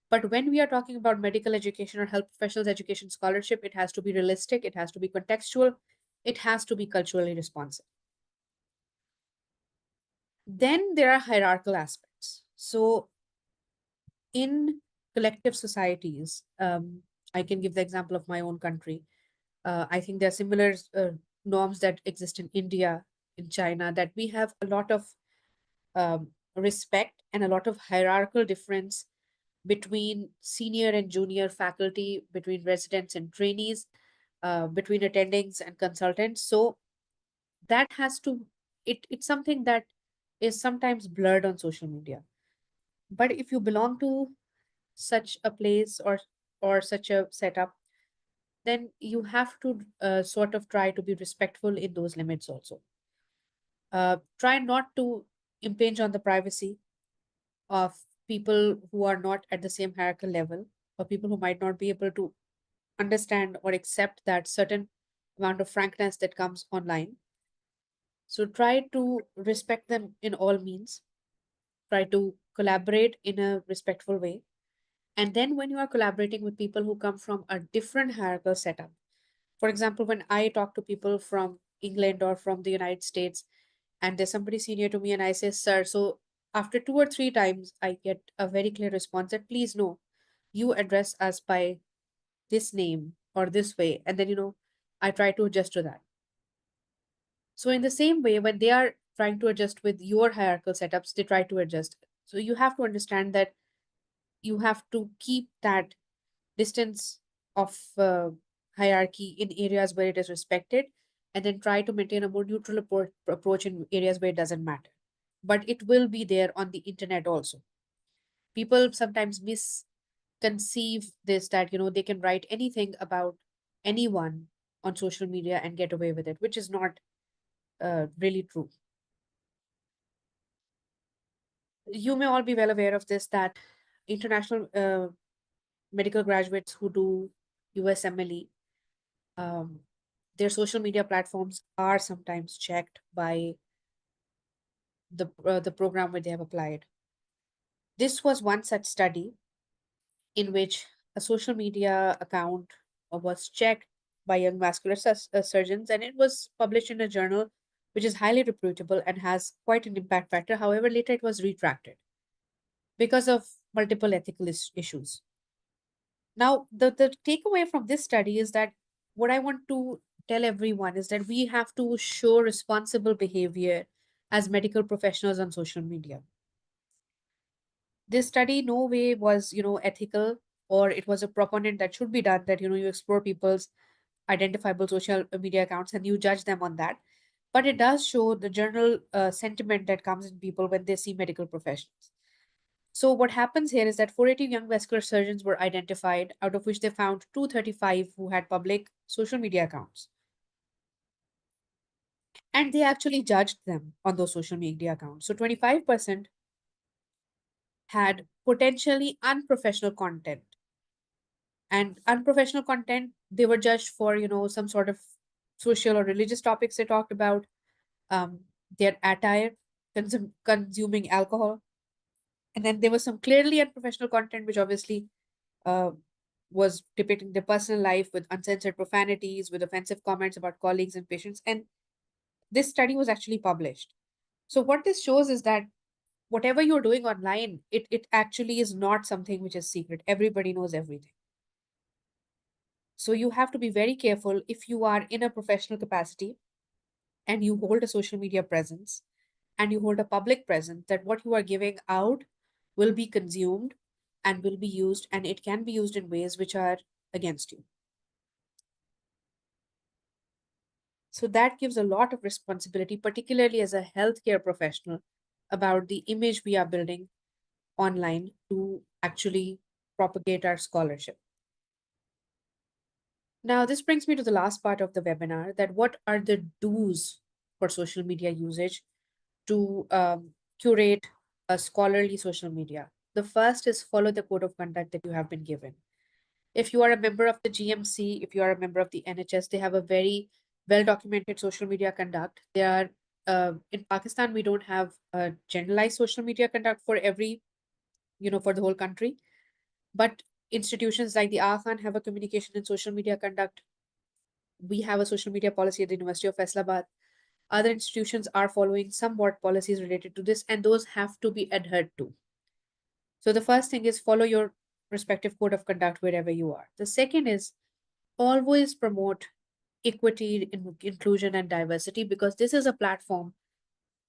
But when we are talking about medical education or health professionals education scholarship, it has to be realistic, it has to be contextual, it has to be culturally responsive. Then there are hierarchical aspects. So in collective societies, I can give the example of my own country. I think there are similar norms that exist in India, in China, that we have a lot of respect and a lot of hierarchical difference between senior and junior faculty, between residents and trainees, between attendings and consultants. So that has to, it's something that is sometimes blurred on social media. But if you belong to such a place or such a setup, then you have to sort of try to be respectful in those limits also. Try not to impinge on the privacy of people who are not at the same hierarchical level, or people who might not be able to understand or accept that certain amount of frankness that comes online. So try to respect them in all means. Try to collaborate in a respectful way. And then when you are collaborating with people who come from a different hierarchical setup, for example, when I talk to people from England or from the United States, and there's somebody senior to me, and I say, sir, so after 2 or 3 times, I get a very clear response that please no, you address us by this name or this way. And then, I try to adjust to that. So, in the same way, when they are trying to adjust with your hierarchical setups, they try to adjust. So, you have to understand that you have to keep that distance of hierarchy in areas where it is respected, and then try to maintain a more neutral approach in areas where it doesn't matter. But it will be there on the internet also. People sometimes misconceive this, that they can write anything about anyone on social media and get away with it, which is not really true. You may all be well aware of this, that international medical graduates who do USMLE, um, their social media platforms are sometimes checked by the program where they have applied. This was one such study in which a social media account was checked by young vascular surgeons, and it was published in a journal which is highly reputable and has quite an impact factor. However, later it was retracted because of multiple ethical issues. Now, the takeaway from this study is that what I want to tell everyone is that we have to show responsible behavior as medical professionals on social media. This study no way was, ethical, or it was a proponent that should be done, that, you explore people's identifiable social media accounts and you judge them on that. But it does show the general sentiment that comes in people when they see medical professionals. So what happens here is that 480 young vascular surgeons were identified, out of which they found 235 who had public social media accounts. And they actually judged them on those social media accounts. So 25% had potentially unprofessional content. And unprofessional content, they were judged for, some sort of social or religious topics they talked about, um, their attire, consuming alcohol. And then there was some clearly unprofessional content, which obviously uh, was depicting their personal life with uncensored profanities, with offensive comments about colleagues and patients. And this study was actually published. So, what this shows is that whatever you're doing online, it actually is not something which is secret. Everybody knows everything. So, you have to be very careful if you are in a professional capacity and you hold a social media presence and you hold a public presence, that what you are giving out will be consumed and will be used, and it can be used in ways which are against you. So that gives a lot of responsibility, particularly as a healthcare professional, about the image we are building online to actually propagate our scholarship. Now, this brings me to the last part of the webinar, that what are the do's for social media usage to curate a scholarly social media. The first is follow the code of conduct that you have been given. If you are a member of the GMC, if you are a member of the NHS, they have a very well documented social media conduct. They are in Pakistan, we don't have a generalized social media conduct for every, for the whole country. But institutions like the Khan have a communication and social media conduct. We have a social media policy at the University of Faisalabad. Other institutions are following somewhat policies related to this, and those have to be adhered to. So the first thing is follow your respective code of conduct wherever you are. The second is always promote equity, inclusion, and diversity, because this is a platform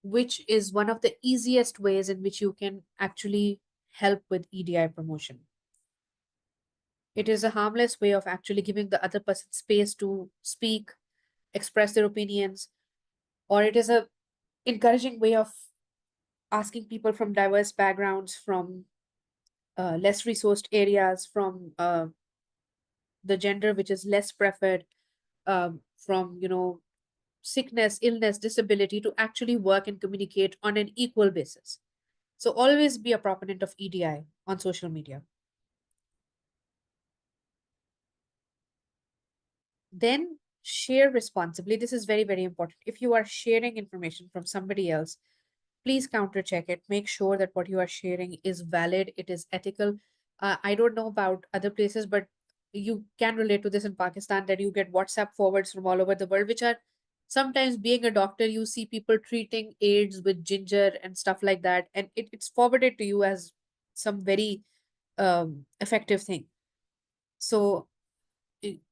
which is one of the easiest ways in which you can actually help with EDI promotion. It is a harmless way of actually giving the other person space to speak, express their opinions, or it is a encouraging way of asking people from diverse backgrounds, from less resourced areas, from the gender which is less preferred, from sickness, illness, disability, to actually work and communicate on an equal basis. So always be a proponent of EDI on social media. Then share responsibly. This is very, very important. If you are sharing information from somebody else, please counter check it. Make sure that what you are sharing is valid, it is ethical. I don't know about other places, but you can relate to this in Pakistan, that you get WhatsApp forwards from all over the world, which are sometimes, being a doctor, you see people treating AIDS with ginger and stuff like that, and it's forwarded to you as some very effective thing. So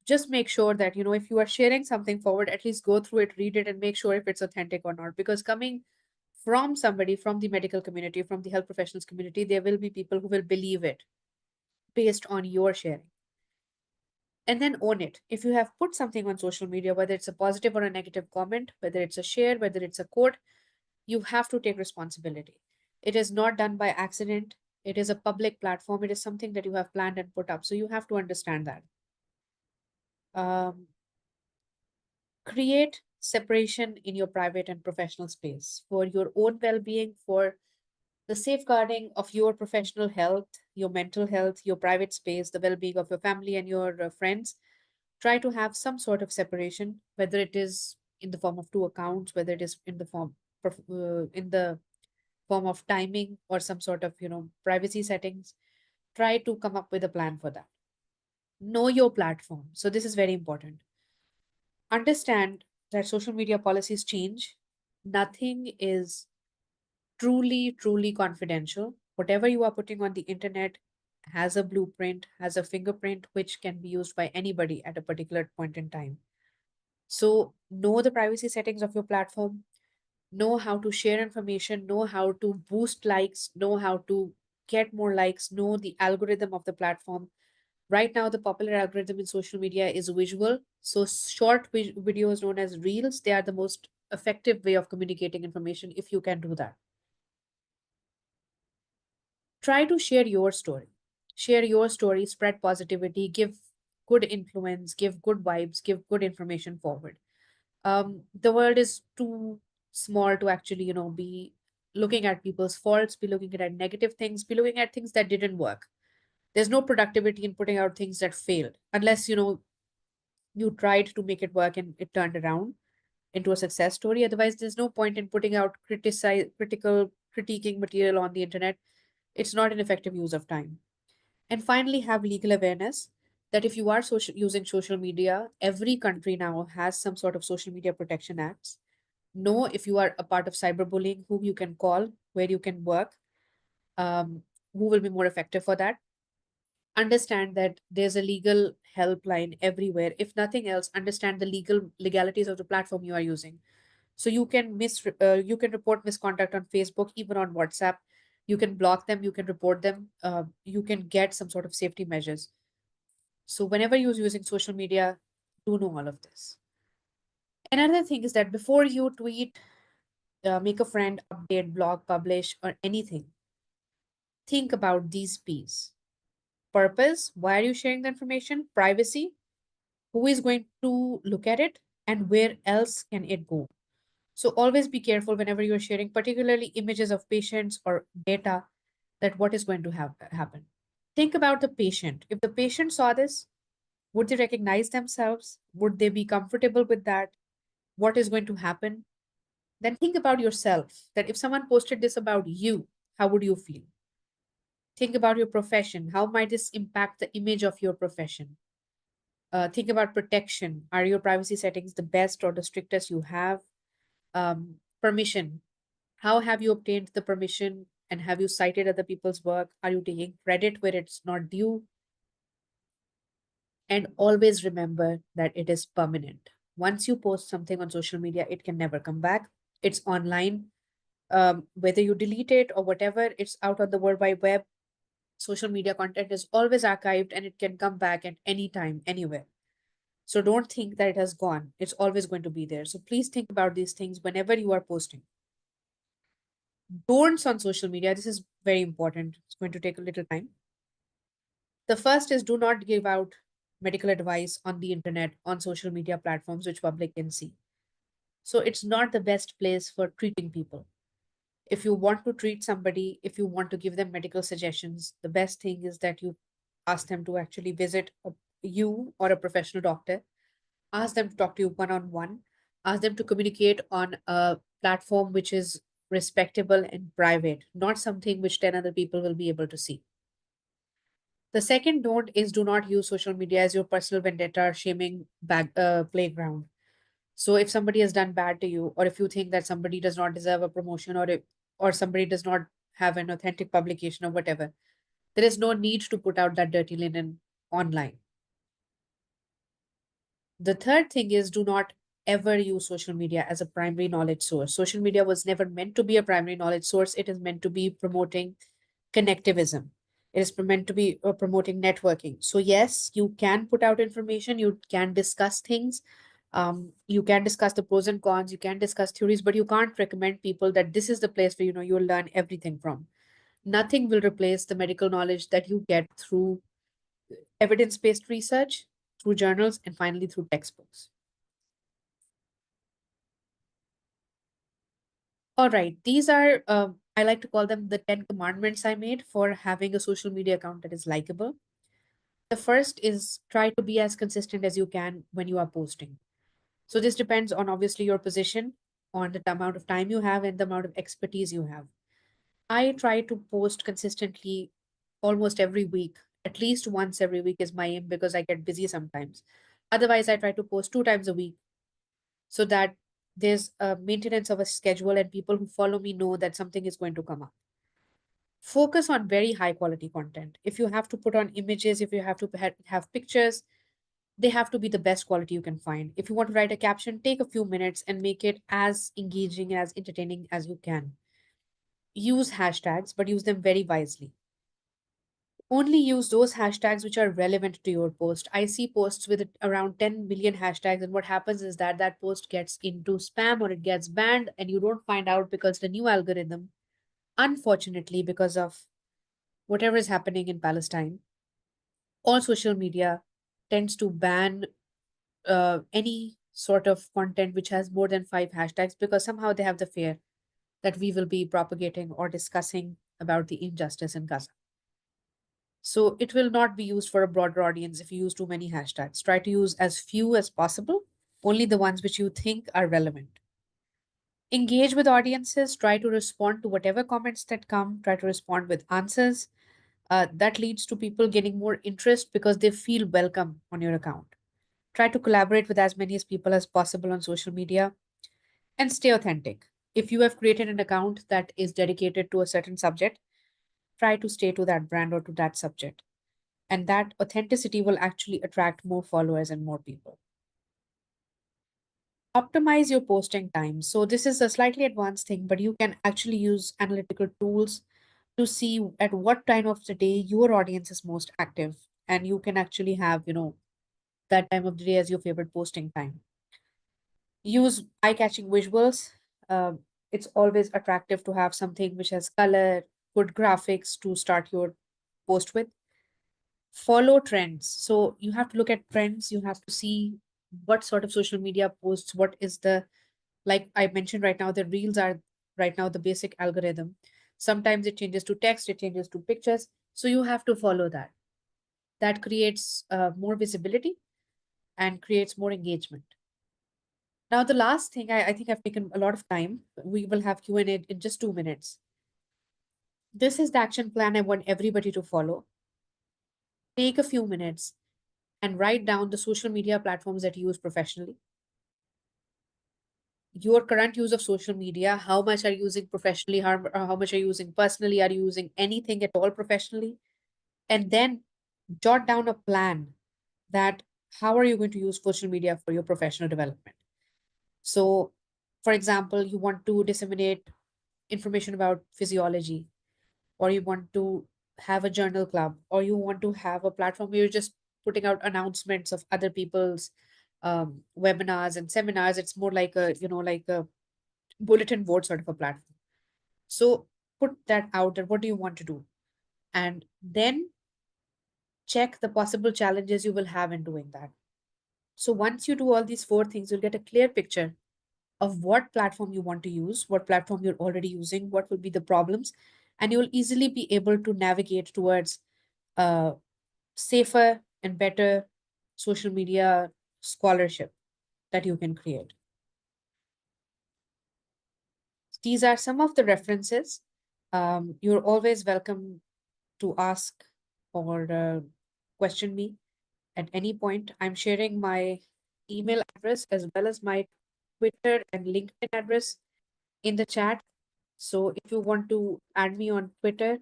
just make sure that, if you are sharing something forward, at least go through it, read it, and make sure if it's authentic or not. Because coming from somebody from the medical community, from the health professionals community, there will be people who will believe it based on your sharing. And then own it. If you have put something on social media, whether it's a positive or a negative comment, whether it's a share, whether it's a quote, you have to take responsibility. It is not done by accident. It is a public platform. It is something that you have planned and put up. So you have to understand that. Um, Create separation in your private and professional space for your own well being, for the safeguarding of your professional health, your mental health, your private space, the well being of your family and your friends. Try to have some sort of separation, whether it is in the form of two accounts, whether it is in the form of timing or some sort of privacy settings. Try to come up with a plan for that. Know your platform. So this is very important. Understand that social media policies change. Nothing is truly confidential. Whatever you are putting on the internet has a blueprint, has a fingerprint, which can be used by anybody at a particular point in time. So know the privacy settings of your platform, know how to share information, know how to boost likes, know how to get more likes, know the algorithm of the platform. Right now, the popular algorithm in social media is visual. So short videos known as reels, they are the most effective way of communicating information if you can do that. Try to share your story. Share your story, spread positivity, give good influence, give good vibes, give good information forward. The world is too small to actually, be looking at people's faults, be looking at negative things, be looking at things that didn't work. There's no productivity in putting out things that failed, unless, you tried to make it work and it turned around into a success story. Otherwise, there's no point in putting out critiquing material on the internet. It's not an effective use of time. And finally, have legal awareness that if you are using social media, every country now has some sort of social media protection acts. Know if you are a part of cyberbullying, whom you can call, where you can work, um, who will be more effective for that. Understand that there's a legal helpline everywhere. If nothing else, understand the legalities of the platform you are using. So you can report misconduct on Facebook, even on WhatsApp. You can block them, you can report them, you can get some sort of safety measures. So whenever you're using social media, do know all of this. Another thing is that before you tweet, make a friend, update, blog, publish, or anything, think about these P's. Purpose, why are you sharing the information? Privacy, who is going to look at it, and where else can it go? So always be careful whenever you're sharing, particularly images of patients or data, that what is going to happen. Think about the patient. If the patient saw this, would they recognize themselves? Would they be comfortable with that? What is going to happen? Then think about yourself, that if someone posted this about you, how would you feel? Think about your profession. How might this impact the image of your profession? Think about protection. Are your privacy settings the best or the strictest you have? Permission. How have you obtained the permission, and have you cited other people's work? Are you taking credit where it's not due? And always remember that it is permanent. Once you post something on social media, it can never come back. It's online. Whether you delete it or whatever, it's out on the World Wide Web. Social media content is always archived and it can come back at any time, anywhere. So don't think that it has gone. It's always going to be there. So please think about these things whenever you are posting. Don'ts on social media. This is very important. It's going to take a little time. The first is, do not give out medical advice on the internet, on social media platforms, which public can see. So it's not the best place for treating people. If you want to treat somebody, if you want to give them medical suggestions, the best thing is that you ask them to actually visit you or a professional doctor. Ask them to talk to you one on one. Ask them to communicate on a platform which is respectable and private, not something which 10 other people will be able to see. The second don't is do not use social media as your personal vendetta or shaming playground. So if somebody has done bad to you, or if you think that somebody does not deserve a promotion, or somebody does not have an authentic publication or whatever, there is no need to put out that dirty linen online. The third thing is do not ever use social media as a primary knowledge source. Social media was never meant to be a primary knowledge source. It is meant to be promoting connectivism. It is meant to be promoting networking. So, yes, you can put out information, you can discuss things, you can discuss the pros and cons, you can discuss theories, but you can't recommend people that this is the place where you'll learn everything from. Nothing will replace the medical knowledge that you get through evidence based research, through journals, and finally through textbooks. All right, these are, I like to call them the 10 commandments I made for having a social media account that is likable. The first is try to be as consistent as you can when you are posting. So, this depends on obviously your position, on the amount of time you have, and the amount of expertise you have. I try to post consistently almost every week. At least once every week is my aim because I get busy sometimes. Otherwise, I try to post 2 times a week so that there's a maintenance of a schedule and people who follow me know that something is going to come up. Focus on very high quality content. If you have to put on images, if you have to have pictures, they have to be the best quality you can find. If you want to write a caption, take a few minutes and make it as engaging, as entertaining as you can. Use hashtags, but use them very wisely. Only use those hashtags which are relevant to your post. I see posts with around 10 million hashtags, and what happens is that that post gets into spam or it gets banned, and you don't find out because the new algorithm, unfortunately, because of whatever is happening in Palestine, all social media tends to ban any sort of content which has more than 5 hashtags because somehow they have the fear that we will be propagating or discussing about the injustice in Gaza. So it will not be used for a broader audience if you use too many hashtags. Try to use as few as possible, only the ones which you think are relevant. Engage with audiences, try to respond to whatever comments that come, try to respond with answers. That leads to people getting more interest because they feel welcome on your account. Try to collaborate with as many as people as possible on social media and stay authentic. If you have created an account that is dedicated to a certain subject, try to stay to that brand or to that subject. And that authenticity will actually attract more followers and more people. Optimize your posting time. So, this is a slightly advanced thing, but you can actually use analytical tools to see at what time of the day your audience is most active. And you can actually have, that time of the day as your favorite posting time. Use eye-catching visuals. It's always attractive to have something which has color, good graphics to start your post with. Follow trends. So you have to look at trends. You have to see what sort of social media posts, what is the, like I mentioned right now, the reels are right now the basic algorithm. Sometimes it changes to text, it changes to pictures. So you have to follow that. That creates more visibility and creates more engagement. Now, the last thing, I think I've taken a lot of time. We will have Q&A in just 2 minutes. This is the action plan I want everybody to follow. Take a few minutes and write down the social media platforms that you use professionally. Your current use of social media, how much are you using professionally, how much are you using personally, are you using anything at all professionally? And then jot down a plan that how are you going to use social media for your professional development. So, for example, you want to disseminate information about physiology, or you want to have a journal club, or you want to have a platform where you're just putting out announcements of other people's webinars and seminars. It's more like like a bulletin board sort of a platform. So put that out there. What do you want to do? And then check the possible challenges you will have in doing that. So once you do all these 4 things, you'll get a clear picture of what platform you want to use, what platform you're already using, what will be the problems, and you'll easily be able to navigate towards safer and better social media scholarship. that you can create. These are some of the references. You're always welcome to ask or question me at any point. I'm sharing my email address as well as my Twitter and LinkedIn address in the chat. So if you want to add me on Twitter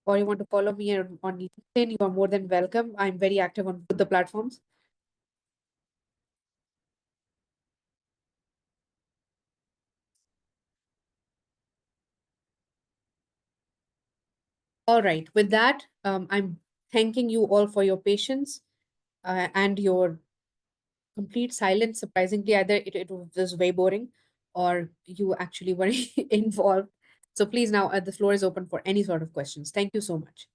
or you want to follow me on LinkedIn, you are more than welcome. I'm very active on both the platforms. All right. With that, I'm thanking you all for your patience and your complete silence. Surprisingly, either it was way boring or you actually were involved. So please now the floor is open for any sort of questions. Thank you so much.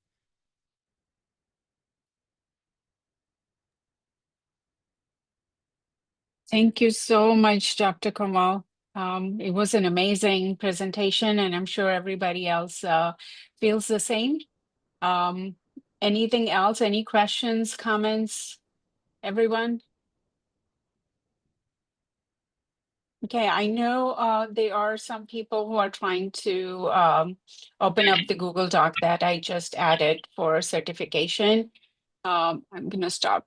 Thank you so much, Dr. Komal. It was an amazing presentation, and I'm sure everybody else feels the same. Anything else? Any questions, comments, everyone? Okay, I know there are some people who are trying to open up the Google Doc that I just added for certification. I'm going to stop.